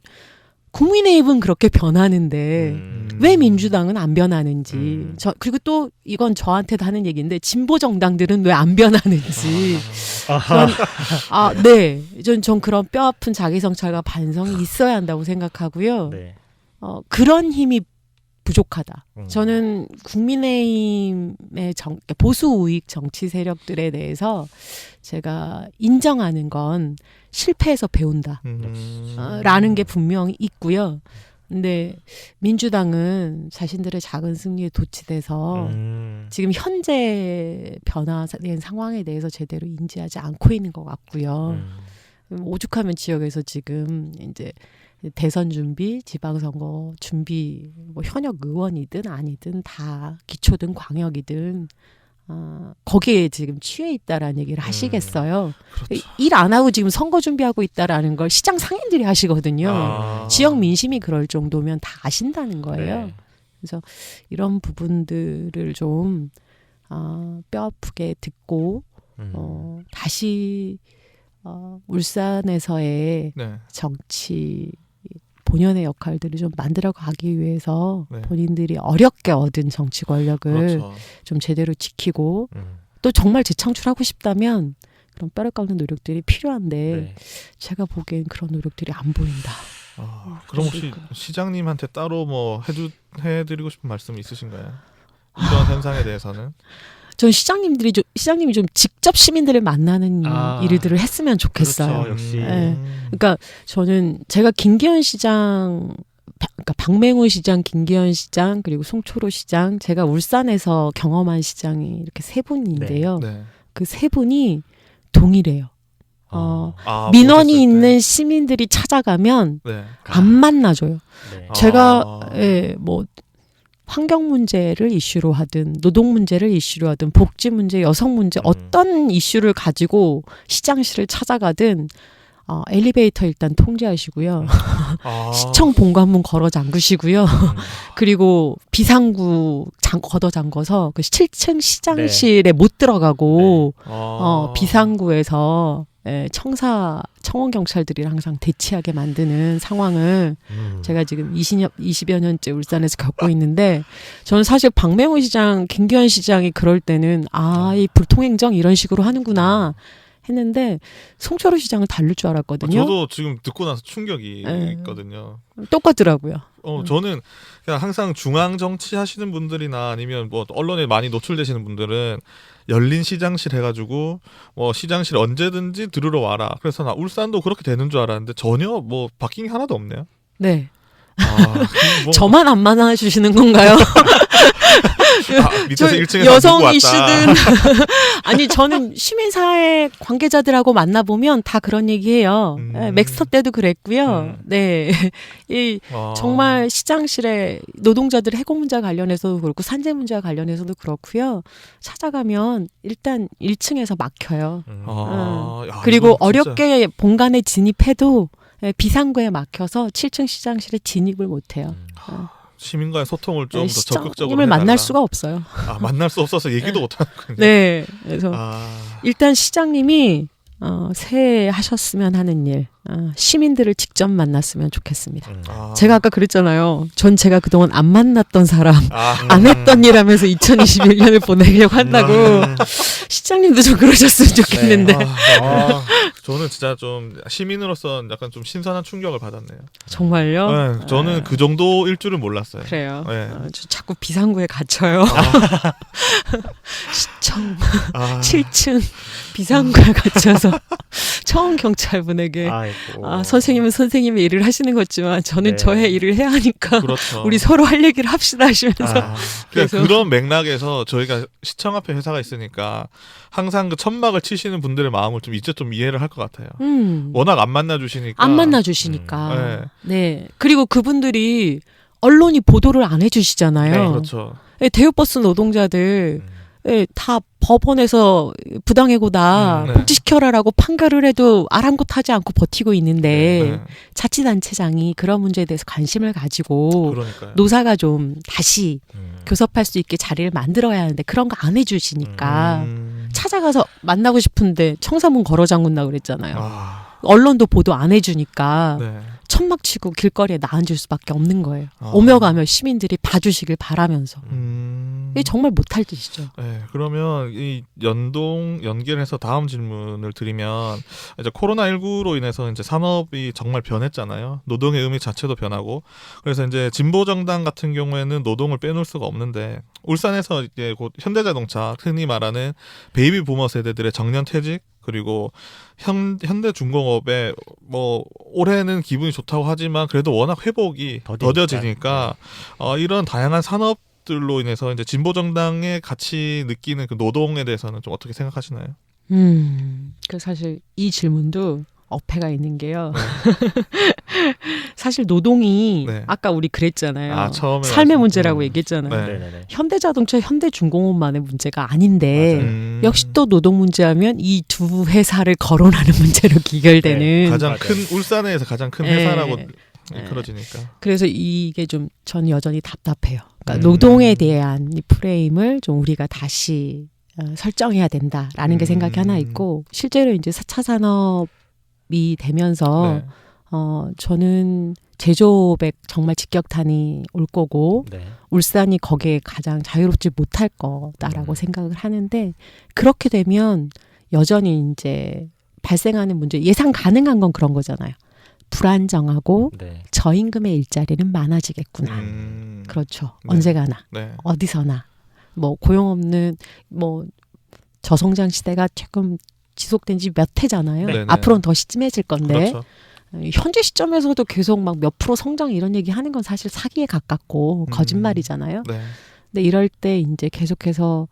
국민의힘은 그렇게 변하는데 왜 민주당은 안 변하는지 그리고 또 이건 저한테도 하는 얘기인데 진보 정당들은 왜 안 변하는지 네, 전 그런 뼈아픈 자기성찰과 반성이 있어야 한다고 생각하고요. 네. 그런 힘이 부족하다. 저는 국민의힘의 보수 우익 정치 세력들에 대해서 제가 인정하는 건 실패해서 배운다. 라는 게 분명히 있고요. 근데 민주당은 자신들의 작은 승리에 도취돼서 지금 현재 변화된 상황에 대해서 제대로 인지하지 않고 있는 것 같고요. 오죽하면 지역에서 지금 이제 대선 준비, 지방선거 준비, 뭐 현역 의원이든 아니든 다 기초든 광역이든 거기에 지금 취해 있다라는 얘기를 하시겠어요. 그렇죠. 일 안 하고 지금 선거 준비하고 있다라는 걸 시장 상인들이 하시거든요. 지역 민심이 그럴 정도면 다 아신다는 거예요. 네. 그래서 이런 부분들을 좀 뼈아프게 듣고 다시 울산에서의 네. 정치 본연의 역할들을 좀 만들어 가기 위해서 네. 본인들이 어렵게 얻은 정치 권력을 그렇죠. 좀 제대로 지키고 또 정말 재창출하고 싶다면 그런 뼈를 깎는 노력들이 필요한데 네. 제가 보기엔 그런 노력들이 안 보인다. 그럼 혹시 시장님한테 따로 뭐 해드리고 싶은 말씀 있으신가요? 이런 현상에 대해서는? 전 시장님이 좀 직접 시민들을 만나는 일들을 했으면 좋겠어요. 그렇죠, 역시. 네. 그러니까 저는 제가 김기현 시장, 그러니까 박맹우 시장, 김기현 시장 그리고 송초로 시장, 제가 울산에서 경험한 시장이 이렇게 세 분인데요. 네. 그 세 분이 동일해요. 보셨을 민원이 때. 있는 시민들이 찾아가면 네. 안 만나줘요. 네. 제가 뭐 환경 문제를 이슈로 하든 노동 문제를 이슈로 하든 복지 문제, 여성 문제 어떤 이슈를 가지고 시장실을 찾아가든 엘리베이터 일단 통제하시고요. 시청 본관문 걸어 잠그시고요. 그리고 비상구 걷어 잠궈서 그 7층 시장실에 못 들어가고 비상구에서 청원 경찰들이 항상 대치하게 만드는 상황을 제가 지금 20여 년째 울산에서 겪고 있는데 저는 사실 박맹우 시장, 김기현 시장이 그럴 때는 이 불통행정 이런 식으로 하는구나 했는데 송철호 시장은 다를 줄 알았거든요. 저도 지금 듣고 나서 충격이 네. 있거든요. 똑같더라고요. 저는 그냥 항상 중앙 정치 하시는 분들이나 아니면 뭐 언론에 많이 노출되시는 분들은 열린 시장실 해가지고 뭐 시장실 언제든지 들으러 와라. 그래서 나 울산도 그렇게 되는 줄 알았는데 전혀 뭐 바뀐 게 하나도 없네요. 네. 뭐 저만 안 만나주시는 건가요? 밑에서 1층에서 여성 이슈든 아니 저는 시민사회 관계자들하고 만나보면 다 그런 얘기해요. 맥스터 때도 그랬고요. 네, 정말 시장실에 노동자들 해고 문제 관련해서도 그렇고 산재 문제와 관련해서도 그렇고요. 찾아가면 일단 1층에서 막혀요. 그리고 어렵게 본관에 진입해도 비상구에 막혀서 7층 시장실에 진입을 못해요. 시민과의 소통을 좀 더 적극적으로 시장님을 만날 수가 없어요. 만날 수 없어서 얘기도 못하는군요. 네, 그래서 일단 시장님이 새해 하셨으면 하는 일, 시민들을 직접 만났으면 좋겠습니다. 제가 아까 그랬잖아요. 전 제가 그동안 안 만났던 사람, 안 했던 일 하면서 2021년을 보내려고 한다고. 시장님도 좀 그러셨으면 좋겠는데. 네. 저는 진짜 좀 시민으로서 약간 좀 신선한 충격을 받았네요. 정말요? 네, 저는 그 정도일 줄은 몰랐어요. 그래요. 네. 저 자꾸 비상구에 갇혀요. 시청 7층 비상구에 갇혀서 처음 경찰분에게 선생님은 선생님의 일을 하시는 거지만 저는 저의 일을 해야 하니까 그렇죠. 우리 서로 할 얘기를 합시다 하시면서 그래서 그런 맥락에서 저희가 시청 앞에 회사가 있으니까 항상 그 천막을 치시는 분들의 마음을 좀 이제 좀 이해를 할 것 같아요. 워낙 안 만나주시니까. 안 만나주시니까. 네. 그리고 그분들이 언론이 보도를 안 해주시잖아요. 네, 그렇죠. 대우버스 노동자들 다 법원에서 부당해고다 복지시켜라라고 판결을 해도 아랑곳하지 않고 버티고 있는데 자치단체장이 그런 문제에 대해서 관심을 가지고 그러니까요. 노사가 좀 다시 교섭할 수 있게 자리를 만들어야 하는데 그런 거 안 해주시니까 찾아가서 만나고 싶은데 청사문 걸어 잠근다 그랬잖아요. 언론도 보도 안 해주니까 천막 치고 길거리에 나앉을 수밖에 없는 거예요. 오며 가며 시민들이 봐주시길 바라면서. 이게 정말 못할 짓이죠. 네, 그러면 이 연결해서 다음 질문을 드리면 이제 코로나19로 인해서 이제 산업이 정말 변했잖아요. 노동의 의미 자체도 변하고 그래서 이제 진보 정당 같은 경우에는 노동을 빼놓을 수가 없는데 울산에서 이제 곧 현대자동차 흔히 말하는 베이비 부머 세대들의 정년 퇴직 그리고 현대중공업에 뭐 올해는 기분이 좋다고 하지만 그래도 워낙 회복이 더뎌지니까 이런 다양한 산업들로 인해서 이제 진보 정당의 같이 느끼는 그 노동에 대해서는 좀 어떻게 생각하시나요? 그 사실 이 질문도 어폐가 있는 게요. 사실 노동이 아까 우리 그랬잖아요. 삶의 문제라고 얘기했잖아요. 현대자동차, 현대중공업만의 문제가 아닌데 역시 또 노동 문제하면 이 두 회사를 거론하는 문제로 귀결되는 가장 큰 울산에서 가장 큰 회사라고 그러지니까. 그래서 이게 좀 전 여전히 답답해요. 그러니까 노동에 대한 이 프레임을 좀 우리가 다시 설정해야 된다라는 게 생각이 하나 있고 실제로 이제 4차 산업이 되면서 저는 제조업에 정말 직격탄이 올 거고 울산이 거기에 가장 자유롭지 못할 거다라고 생각을 하는데 그렇게 되면 여전히 이제 발생하는 문제 예상 가능한 건 그런 거잖아요. 불안정하고 저임금의 일자리는 많아지겠구나. 그렇죠. 언제가나 어디서나 뭐 고용 없는 뭐 저성장 시대가 조금 지속된 지 몇 해잖아요. 앞으로는 더 심해질 건데 현재 시점에서도 계속 막 몇 프로 성장 이런 얘기 하는 건 사실 사기에 가깝고 거짓말이잖아요. 근데 이럴 때 이제 계속해서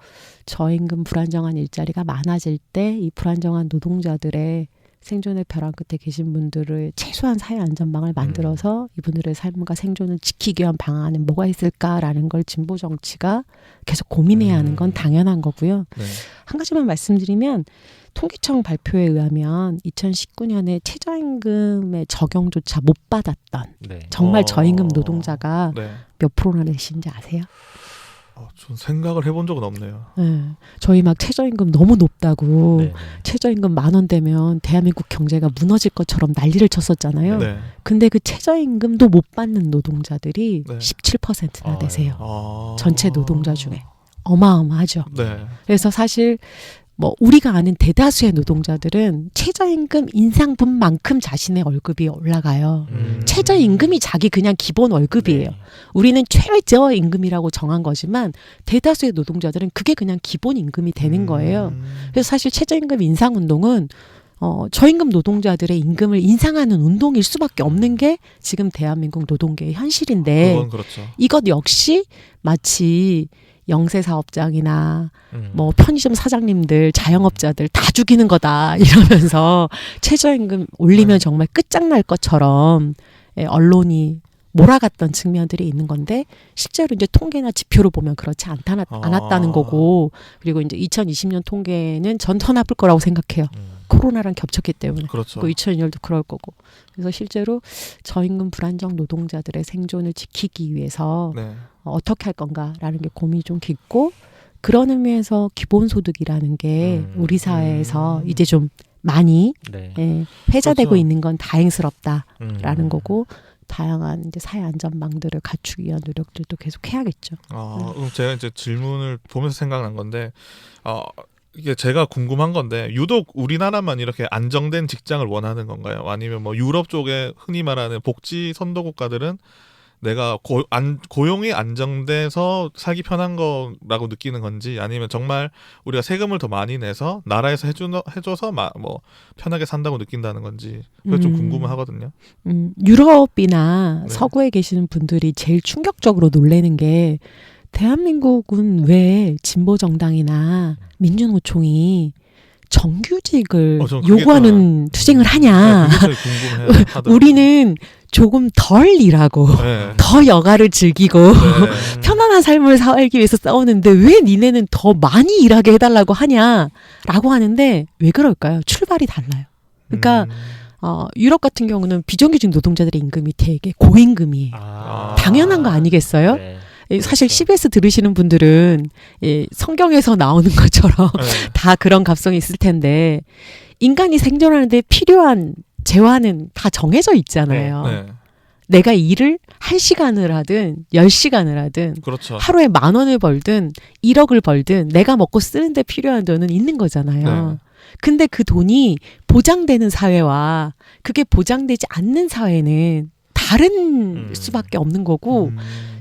저임금 불안정한 일자리가 많아질 때 이 불안정한 노동자들의 생존의 벼랑 끝에 계신 분들을 최소한 사회 안전망을 만들어서 이분들의 삶과 생존을 지키기 위한 방안은 뭐가 있을까라는 걸 진보 정치가 계속 고민해야 하는 건 당연한 거고요. 한 가지만 말씀드리면 통계청 발표에 의하면 2019년에 최저임금의 적용조차 못 받았던 정말 저임금 노동자가 몇 프로나 되시는지 아세요? 전 생각을 해본 적은 없네요. 저희 막 최저임금 너무 높다고 최저임금 10,000원 되면 대한민국 경제가 무너질 것처럼 난리를 쳤었잖아요. 근데 그 최저임금도 못 받는 노동자들이 17%나 되세요. 전체 노동자 중에. 어마어마하죠. 그래서 사실 뭐 우리가 아는 대다수의 노동자들은 최저임금 인상분만큼 자신의 월급이 올라가요. 최저임금이 자기 그냥 기본 월급이에요. 네. 우리는 최저임금이라고 정한 거지만 대다수의 노동자들은 그게 그냥 기본 임금이 되는 거예요. 그래서 사실 최저임금 인상운동은 저임금 노동자들의 임금을 인상하는 운동일 수밖에 없는 게 지금 대한민국 노동계의 현실인데 그건 그렇죠. 이것 역시 마치 영세 사업장이나 뭐 편의점 사장님들, 자영업자들 다 죽이는 거다 이러면서 최저임금 올리면 정말 끝장날 것처럼 언론이 몰아갔던 측면들이 있는 건데 실제로 이제 통계나 지표로 보면 그렇지 않았다는 거고 그리고 이제 2020년 통계는 전 더 나쁠 거라고 생각해요. 코로나랑 겹쳤기 때문에. 그렇죠. 2002년도 그럴 거고. 그래서 실제로 저임금 불안정 노동자들의 생존을 지키기 위해서 네. 어떻게 할 건가라는 게 고민이 좀 깊고 그런 의미에서 기본소득이라는 게 우리 사회에서 이제 좀 많이 네. 회자되고 그렇죠. 있는 건 다행스럽다라는 거고 다양한 이제 사회 안전망들을 갖추기 위한 노력들도 계속 해야겠죠. 그럼 제가 이제 질문을 보면서 생각난 건데 이게 제가 궁금한 건데 유독 우리나라만 이렇게 안정된 직장을 원하는 건가요? 아니면 뭐 유럽 쪽에 흔히 말하는 복지 선도 국가들은 내가 고용이 안정돼서 살기 편한 거라고 느끼는 건지 아니면 정말 우리가 세금을 더 많이 내서 나라에서 해줘서 뭐 편하게 산다고 느낀다는 건지 그게 좀 궁금하거든요. 유럽이나 네. 서구에 계시는 분들이 제일 충격적으로 놀라는 게 대한민국은 왜 진보 정당이나 민주노총이 정규직을 전 그게 요구하는 투쟁을 하냐. 그게 제일 궁금해요. 우리는 조금 덜 일하고 네. 더 여가를 즐기고 네. 편안한 삶을 살기 위해서 싸우는데 왜 니네는 더 많이 일하게 해달라고 하냐라고 하는데 왜 그럴까요? 출발이 달라요. 그러니까 유럽 같은 경우는 비정규직 노동자들의 임금이 되게 고임금이에요. 당연한 거 아니겠어요? 네. 사실 그렇죠. CBS 들으시는 분들은 성경에서 나오는 것처럼 네. 다 그런 감성이 있을 텐데 인간이 생존하는데 필요한 재화는 다 정해져 있잖아요. 네. 내가 일을 1시간을 하든 10시간을 하든 그렇죠. 하루에 10,000원을 벌든 1억을 벌든 내가 먹고 쓰는데 필요한 돈은 있는 거잖아요. 네. 근데 그 돈이 보장되는 사회와 그게 보장되지 않는 사회는 다른 수밖에 없는 거고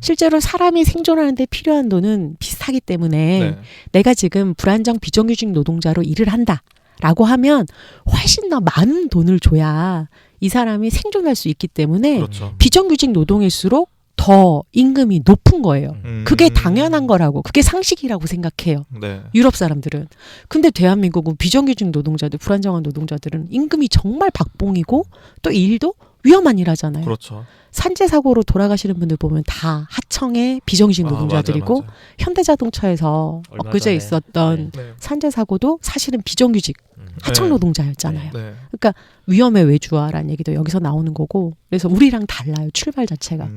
실제로 사람이 생존하는데 필요한 돈은 비슷하기 때문에 네. 내가 지금 불안정 비정규직 노동자로 일을 한다라고 하면 훨씬 더 많은 돈을 줘야 이 사람이 생존할 수 있기 때문에 그렇죠. 비정규직 노동일수록 더 임금이 높은 거예요. 그게 당연한 거라고 그게 상식이라고 생각해요. 네. 유럽 사람들은. 근데 대한민국은 비정규직 노동자들 불안정한 노동자들은 임금이 정말 박봉이고 또 일도 위험한 일 하잖아요. 그렇죠. 산재 사고로 돌아가시는 분들 보면 다 하청의 비정규직 노동자들이고 맞아요. 현대자동차에서 얼마 엊그제 전에. 있었던 네. 산재 사고도 사실은 비정규직 하청 네. 노동자였잖아요. 네. 그러니까 위험의 외주화라는 얘기도 여기서 나오는 거고 그래서 우리랑 달라요. 출발 자체가.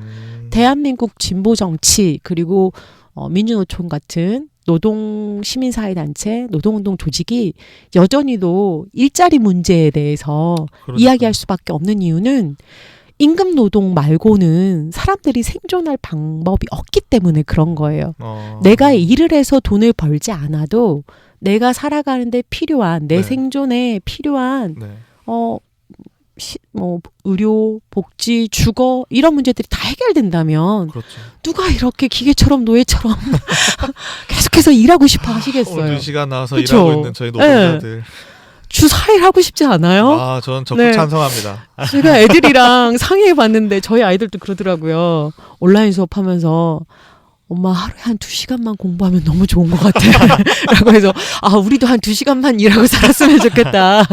대한민국 진보 정치 그리고 민주노총 같은 노동 시민사회 단체 노동운동 조직이 여전히도 일자리 문제에 대해서 그러니까. 이야기할 수밖에 없는 이유는 임금 노동 말고는 사람들이 생존할 방법이 없기 때문에 그런 거예요. 내가 일을 해서 돈을 벌지 않아도 내가 살아가는데 필요한 내 네. 생존에 필요한 네. 뭐 의료, 복지, 주거 이런 문제들이 다 해결된다면 그렇죠. 누가 이렇게 기계처럼 노예처럼 계속해서 일하고 싶어 하시겠어요. 오늘 2시간 나와서 그쵸? 일하고 있는 저희 노동자들. 주 4일 하고 싶지 않아요? 저는 적극 네. 찬성합니다. 제가 애들이랑 상의해봤는데 저희 아이들도 그러더라고요. 온라인 수업하면서 엄마 하루에 한 2시간만 공부하면 너무 좋은 것 같아. 라고 해서 우리도 한 2시간만 일하고 살았으면 좋겠다.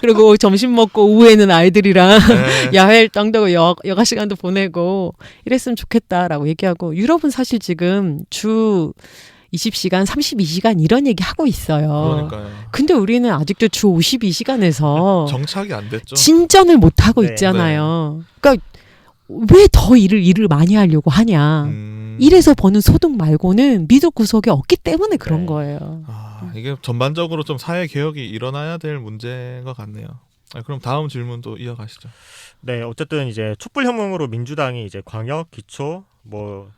그리고 점심 먹고 오후에는 아이들이랑 네. 야외 땅다고 여가 시간도 보내고 이랬으면 좋겠다라고 얘기하고 유럽은 사실 지금 주 20시간, 32시간 이런 얘기 하고 있어요. 그러니까요. 근데 우리는 아직도 주 52시간에서 정착이 안 됐죠. 진전을 못 하고 네, 있잖아요. 그러니까 왜 더 일을 많이 하려고 하냐? 일에서 버는 소득 말고는 미덕 구석이 없기 때문에 그런 네. 거예요. 이게 전반적으로 좀 사회 개혁이 일어나야 될 문제인 것 같네요. 그럼 다음 질문도 이어가시죠. 네, 어쨌든 이제 촛불 혁명으로 민주당이 이제 광역, 기초, 뭐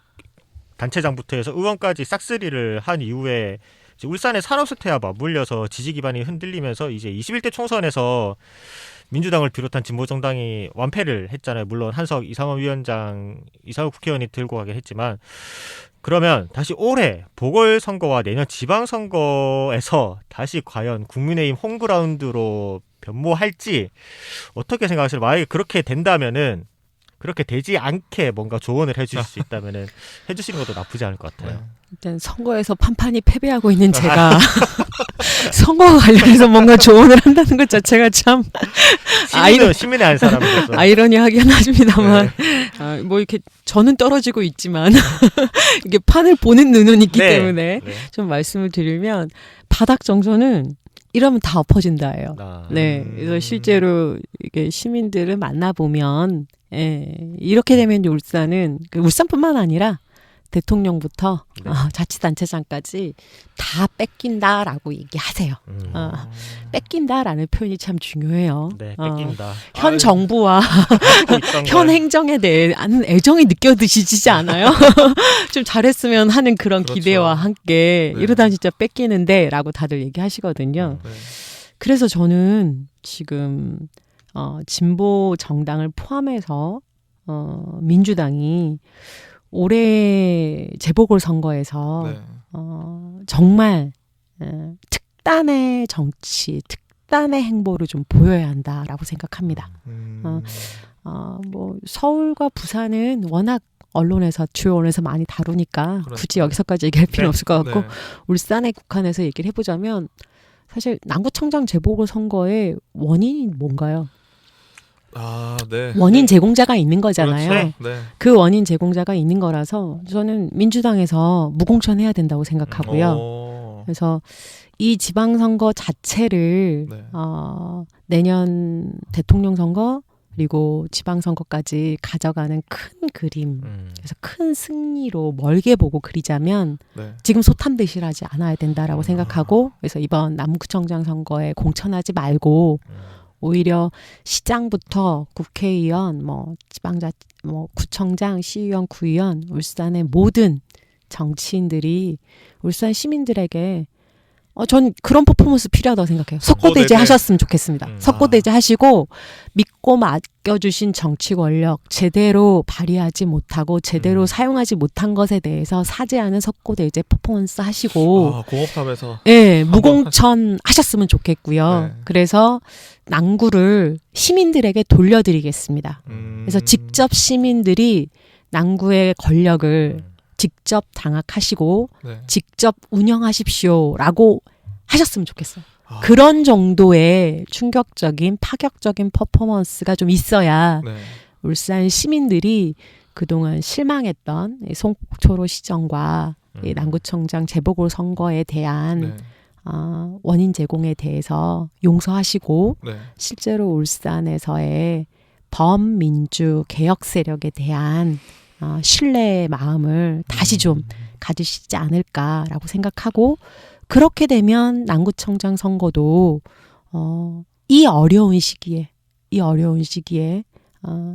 단체장부터 해서 의원까지 싹쓸이를 한 이후에 이제 울산의 산업수태와 맞물려서 지지 기반이 흔들리면서 이제 21대 총선에서 민주당을 비롯한 진보정당이 완패를 했잖아요. 물론 한석 이상호 국회의원이 들고 가긴 했지만 그러면 다시 올해 보궐선거와 내년 지방선거에서 다시 과연 국민의힘 홈그라운드로 변모할지 어떻게 생각하세요? 만약에 그렇게 된다면은 그렇게 되지 않게 뭔가 조언을 해주실 수 있다면은 해주시는 것도 나쁘지 않을 것 같아요. 일단 선거에서 판판이 패배하고 있는 제가 선거와 관련해서 뭔가 조언을 한다는 것 자체가 참 시민의 한 사람으로서 아이러니하긴 하십니다만 뭐 이렇게 저는 떨어지고 있지만 이게 판을 보는 눈은 있기 때문에 좀 말씀을 드리면 바닥 정서는 이러면 다 엎어진다예요. 네, 그래서 실제로 이게 시민들을 만나보면 이렇게 되면 울산은 울산뿐만 아니라 대통령부터 자치단체장까지 다 뺏긴다라고 얘기하세요. 뺏긴다라는 표현이 참 중요해요. 네, 뺏긴다. 현 정부와 현 행정에 대한 애정이 느껴지시지 않아요? 좀 잘했으면 하는 그런 그렇죠. 기대와 함께 네. 이러다 진짜 뺏기는데 라고 다들 얘기하시거든요. 네. 그래서 저는 지금 진보 정당을 포함해서 민주당이 올해 재보궐선거에서 네. 정말 특단의 정치, 특단의 행보를 좀 보여야 한다라고 생각합니다. 뭐 서울과 부산은 워낙 언론에서 주요 언론에서 많이 다루니까 그렇죠. 굳이 여기서까지 얘기할 필요 없을 것 같고 네. 울산에 국한해서 얘기를 해보자면 사실 남구청장 재보궐선거의 원인이 뭔가요? 네. 원인 제공자가 있는 거잖아요. 그렇죠. 네. 그 원인 제공자가 있는 거라서 저는 민주당에서 무공천해야 된다고 생각하고요. 그래서 이 지방선거 자체를 네. 내년 대통령 선거 그리고 지방선거까지 가져가는 큰 그림 그래서 큰 승리로 멀게 보고 그리자면 네. 지금 소탐대실하지 않아야 된다라고 생각하고 그래서 이번 남구청장 선거에 공천하지 말고 오히려 시장부터 국회의원, 구청장, 시의원, 구의원, 울산의 모든 정치인들이 울산 시민들에게 전 그런 퍼포먼스 필요하다고 생각해요. 석고대제 하셨으면 좋겠습니다. 석고대제 하시고 믿고 맡겨주신 정치 권력 제대로 발휘하지 못하고 제대로 사용하지 못한 것에 대해서 사죄하는 석고대제 퍼포먼스 하시고 공업탑에서 무공천 하셨으면 좋겠고요. 네. 그래서 낭구를 시민들에게 돌려드리겠습니다. 그래서 직접 시민들이 낭구의 권력을 직접 장악하시고 네. 직접 운영하십시오라고 하셨으면 좋겠어요. 그런 정도의 충격적인 파격적인 퍼포먼스가 좀 있어야 네. 울산 시민들이 그동안 실망했던 이 송초로 시정과 이 남구청장 재보궐선거에 대한 네. 원인 제공에 대해서 용서하시고 네. 실제로 울산에서의 범민주 개혁 세력에 대한 신뢰의 마음을 다시 좀 가지시지 않을까라고 생각하고 그렇게 되면 남구청장 선거도 이 어려운 시기에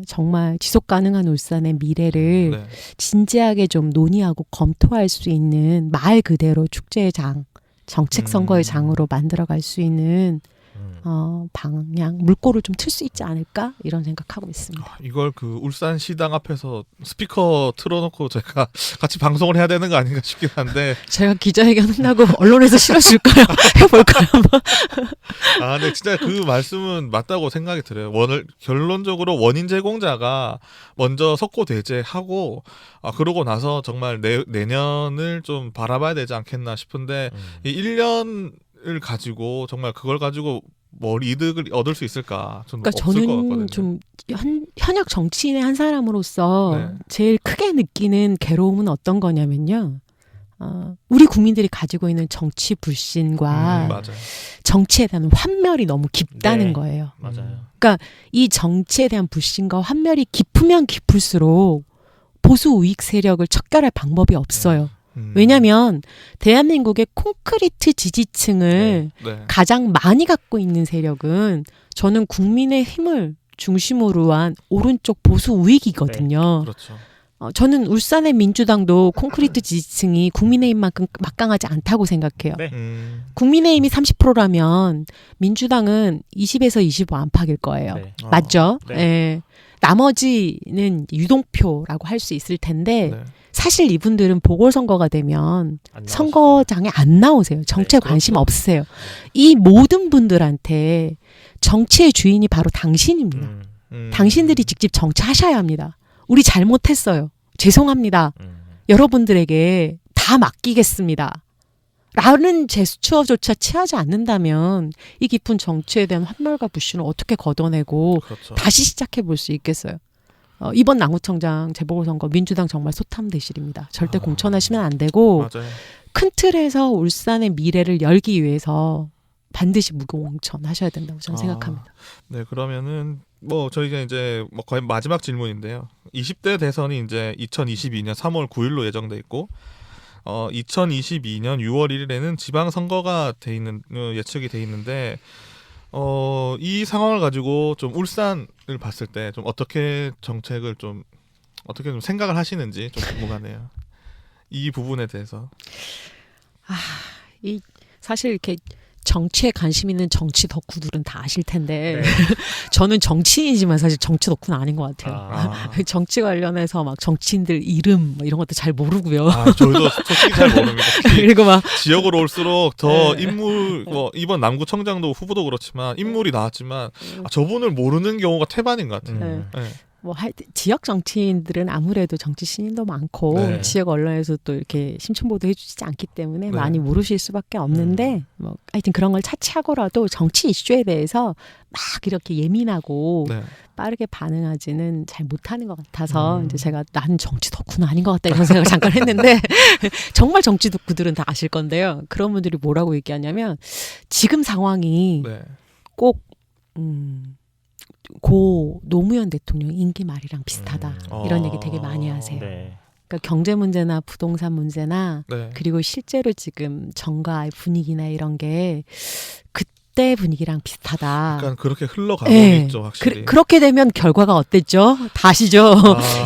정말 지속 가능한 울산의 미래를 네. 진지하게 좀 논의하고 검토할 수 있는 말 그대로 축제의 장, 정책 선거의 장으로 만들어갈 수 있는 방향, 물꼬를 좀 틀 수 있지 않을까 이런 생각하고 있습니다. 이걸 울산 시당 앞에서 스피커 틀어놓고 제가 같이 방송을 해야 되는 거 아닌가 싶긴 한데 제가 기자회견 끝나고 언론에서 실어줄까요? 해볼까요? 근데 진짜 그 말씀은 맞다고 생각이 들어요. 결론적으로 원인 제공자가 먼저 석고대제하고 그러고 나서 정말 내년을 좀 바라봐야 되지 않겠나 싶은데 이 1년을 가지고 정말 그걸 가지고 뭘 이득을 얻을 수 있을까? 그러니까 없을 것 같거든요. 저는 좀 현역 정치인의 한 사람으로서 네. 제일 크게 느끼는 괴로움은 어떤 거냐면요. 우리 국민들이 가지고 있는 정치 불신과 맞아요. 정치에 대한 환멸이 너무 깊다는 네. 거예요. 맞아요. 그러니까 이 정치에 대한 불신과 환멸이 깊으면 깊을수록 보수 우익 세력을 척결할 방법이 없어요. 왜냐하면 대한민국의 콘크리트 지지층을 네. 가장 많이 갖고 있는 세력은 저는 국민의 힘을 중심으로 한 오른쪽 보수 우익이거든요. 그렇죠. 저는 울산의 민주당도 콘크리트 지지층이 국민의힘만큼 막강하지 않다고 생각해요. 네. 국민의힘이 30%라면 민주당은 20에서 25 안팎일 거예요. 네. 맞죠? 네. 예. 나머지는 유동표라고 할 수 있을 텐데 네. 사실 이분들은 보궐선거가 되면 안 선거장에 안 나오세요. 정치에 네, 관심 그렇죠. 없으세요. 이 모든 분들한테 정치의 주인이 바로 당신입니다. 당신들이 직접 정치하셔야 합니다. 우리 잘못했어요. 죄송합니다. 여러분들에게 다 맡기겠습니다. 라는 제스처조차 취하지 않는다면 이 깊은 정치에 대한 환멸과 불신을 어떻게 걷어내고 그렇죠. 다시 시작해 볼 수 있겠어요. 이번 남구청장 재보궐선거 민주당 정말 소탐대실입니다. 절대 공천하시면 안 되고 맞아요. 큰 틀에서 울산의 미래를 열기 위해서 반드시 무공천 하셔야 된다고 저는 생각합니다. 네, 그러면은 뭐 저희가 이제 뭐 거의 마지막 질문인데요. 20대 대선이 이제 2022년 3월 9일로 예정돼 있고 2022년 6월 1일에는 지방 선거가 돼 있는 예측이 돼 있는데 이 상황을 가지고 좀 울산을 봤을 때 좀 어떻게 정책을 좀 어떻게 좀 생각을 하시는지 좀 궁금하네요. 이 부분에 대해서. 이 사실 이렇게 정치에 관심 있는 정치 덕후들은 다 아실 텐데 네. 저는 정치인이지만 사실 정치 덕후는 아닌 것 같아요. 아. 정치 관련해서 막 정치인들 이름 뭐 이런 것도 잘 모르고요. 저희도 솔직히 잘 모릅니다. 그리고 막 지역으로 올수록 더 네. 인물 뭐 이번 남구청장도 후보도 그렇지만 인물이 나왔지만 저분을 모르는 경우가 태반인 것 같아요. 네. 뭐 지역 정치인들은 아무래도 정치 신인도 많고 네. 지역 언론에서 또 이렇게 심층 보도 해주지 않기 때문에 네. 많이 모르실 수밖에 없는데 뭐 하여튼 그런 걸 차치하고라도 정치 이슈에 대해서 막 이렇게 예민하고 네. 빠르게 반응하지는 잘 못하는 것 같아서 이제 제가 나는 정치 덕후는 아닌 것 같다 이런 생각을 잠깐 했는데 정말 정치 덕후들은 다 아실 건데요. 그런 분들이 뭐라고 얘기하냐면 지금 상황이 네. 꼭 고 노무현 대통령 임기 말이랑 비슷하다 이런 얘기 되게 많이 하세요. 네. 그러니까 경제 문제나 부동산 문제나 네. 그리고 실제로 지금 정가의 분위기나 이런 게 그때 분위기랑 비슷하다. 약간 그렇게 흘러가고 네. 있죠, 확실히. 그렇게 되면 결과가 어땠죠? 다 아시죠?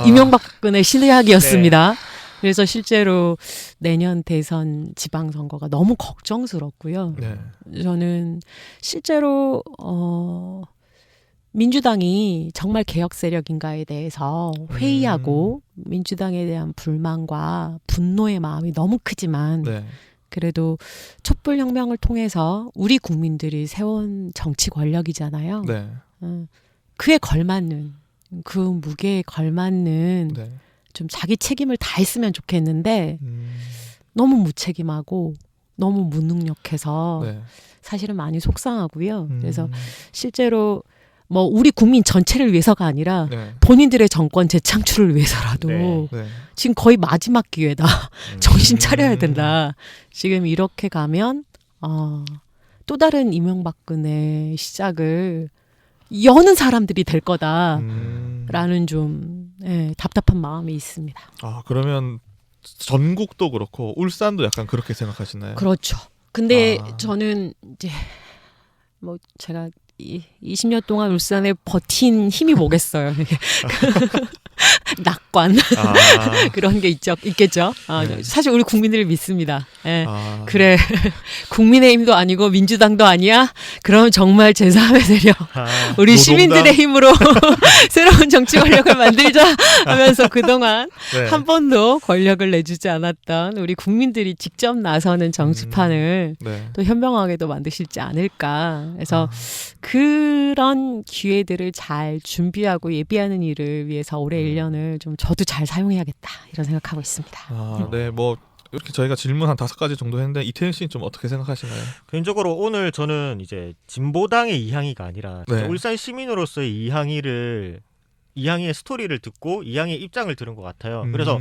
이명박근혜 신의학이었습니다. 그래서 실제로 내년 대선 지방선거가 너무 걱정스럽고요. 네. 저는 실제로 민주당이 정말 개혁 세력인가에 대해서 회의하고 민주당에 대한 불만과 분노의 마음이 너무 크지만 네. 그래도 촛불혁명을 통해서 우리 국민들이 세운 정치 권력이잖아요. 네. 그에 걸맞는 그 무게에 걸맞는 네. 좀 자기 책임을 다했으면 좋겠는데 너무 무책임하고 너무 무능력해서 네. 사실은 많이 속상하고요. 그래서 실제로 뭐 우리 국민 전체를 위해서가 아니라 네. 본인들의 정권 재창출을 위해서라도 네. 네. 지금 거의 마지막 기회다. 정신 차려야 된다. 지금 이렇게 가면 또 다른 이명박근혜 시작을 여는 사람들이 될 거다라는 좀 답답한 마음이 있습니다. 그러면 전국도 그렇고 울산도 약간 그렇게 생각하시나요? 그렇죠. 근데 저는 이제 뭐 제가 20년 동안 울산에 버틴 힘이 뭐겠어요. 낙관 그런 게 있겠죠. 네. 사실 우리 국민들을 믿습니다. 예. 그래. 그래 국민의힘도 아니고 민주당도 아니야. 그럼 정말 제3의 세력 우리 노동당. 시민들의 힘으로 새로운 정치 권력을 만들자 하면서 그동안 네. 한 번도 권력을 내주지 않았던 우리 국민들이 직접 나서는 정치판을 네. 또 현명하게도 만드실지 않을까. 그래서 그런 기회들을 잘 준비하고 예비하는 일을 위해서 올해 1년을 좀 저도 잘 사용해야겠다 이런 생각하고 있습니다. 네, 뭐 이렇게 저희가 질문 한 5가지 정도 했는데 이태현 씨는 좀 어떻게 생각하시나요? 개인적으로 오늘 저는 이제 진보당의 이항이가 아니라 네. 울산 시민으로서의 이항이의 스토리를 듣고 이항이의 입장을 들은 것 같아요. 그래서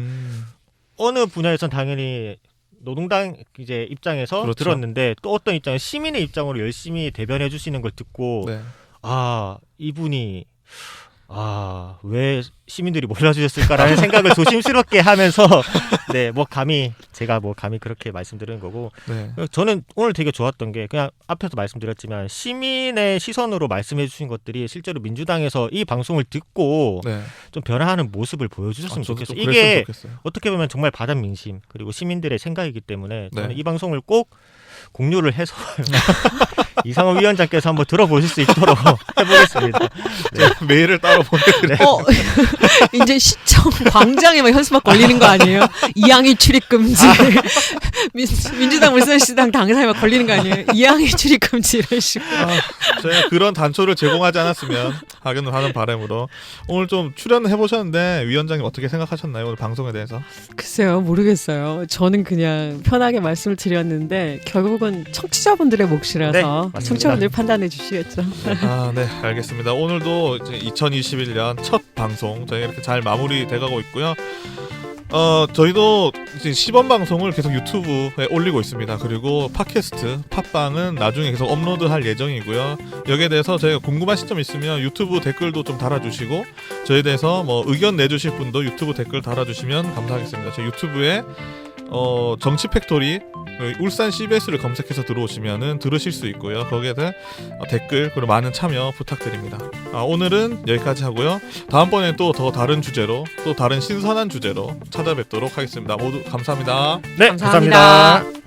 어느 분야에선 당연히 노동당 이제 입장에서 그렇죠. 들었는데 또 어떤 입장에 시민의 입장으로 열심히 대변해 주시는 걸 듣고 네. 이분이 왜 시민들이 몰라주셨을까라는 생각을 조심스럽게 하면서 네, 뭐 감히 그렇게 말씀드리는 거고 네. 저는 오늘 되게 좋았던 게 그냥 앞에서 말씀드렸지만 시민의 시선으로 말씀해 주신 것들이 실제로 민주당에서 이 방송을 듣고 네. 좀 변화하는 모습을 보여주셨으면 저도 좋겠어요. 좀 그랬으면 이게 좋겠어요. 어떻게 보면 정말 바른 민심 그리고 시민들의 생각이기 때문에 저는 네. 이 방송을 꼭 공유를 해서 이상호 위원장께서 한번 들어보실 수 있도록 해보겠습니다. 네. 메일을 따로 보내드려요. 이제 시청 광장에만 현수막 걸리는 거 아니에요? 이양희 출입 금지. 민주당 물산시당 당사에 막 걸리는 거 아니에요? 이양희 출입 금지 이런 식으로. 저희가 그런 단초를 제공하지 않았으면 하는 바람으로 오늘 좀 출연해 보셨는데 위원장님 어떻게 생각하셨나요? 오늘 방송에 대해서? 글쎄요, 모르겠어요. 저는 그냥 편하게 말씀을 드렸는데 결국은 청취자분들의 몫이라서 네, 맞습니다. 청취자분들 판단해 주시겠죠. 네, 알겠습니다. 오늘도 이제 2021년 첫 방송 저희가 이렇게 잘 마무리돼가고 있고요. 저희도 이제 시범 방송을 계속 유튜브에 올리고 있습니다. 그리고 팟캐스트, 팟빵은 나중에 계속 업로드할 예정이고요. 여기에 대해서 저희가 궁금하신 점 있으면 유튜브 댓글도 좀 달아주시고 저희에 대해서 뭐 의견 내주실 분도 유튜브 댓글 달아주시면 감사하겠습니다. 저희 유튜브에 정치 팩토리 울산 CBS를 검색해서 들어오시면은 들으실 수 있고요. 거기에 대한 댓글 그리고 많은 참여 부탁드립니다. 오늘은 여기까지 하고요. 다음번에 또 더 다른 주제로 또 다른 신선한 주제로 찾아뵙도록 하겠습니다. 모두 감사합니다. 네, 감사합니다. 감사합니다.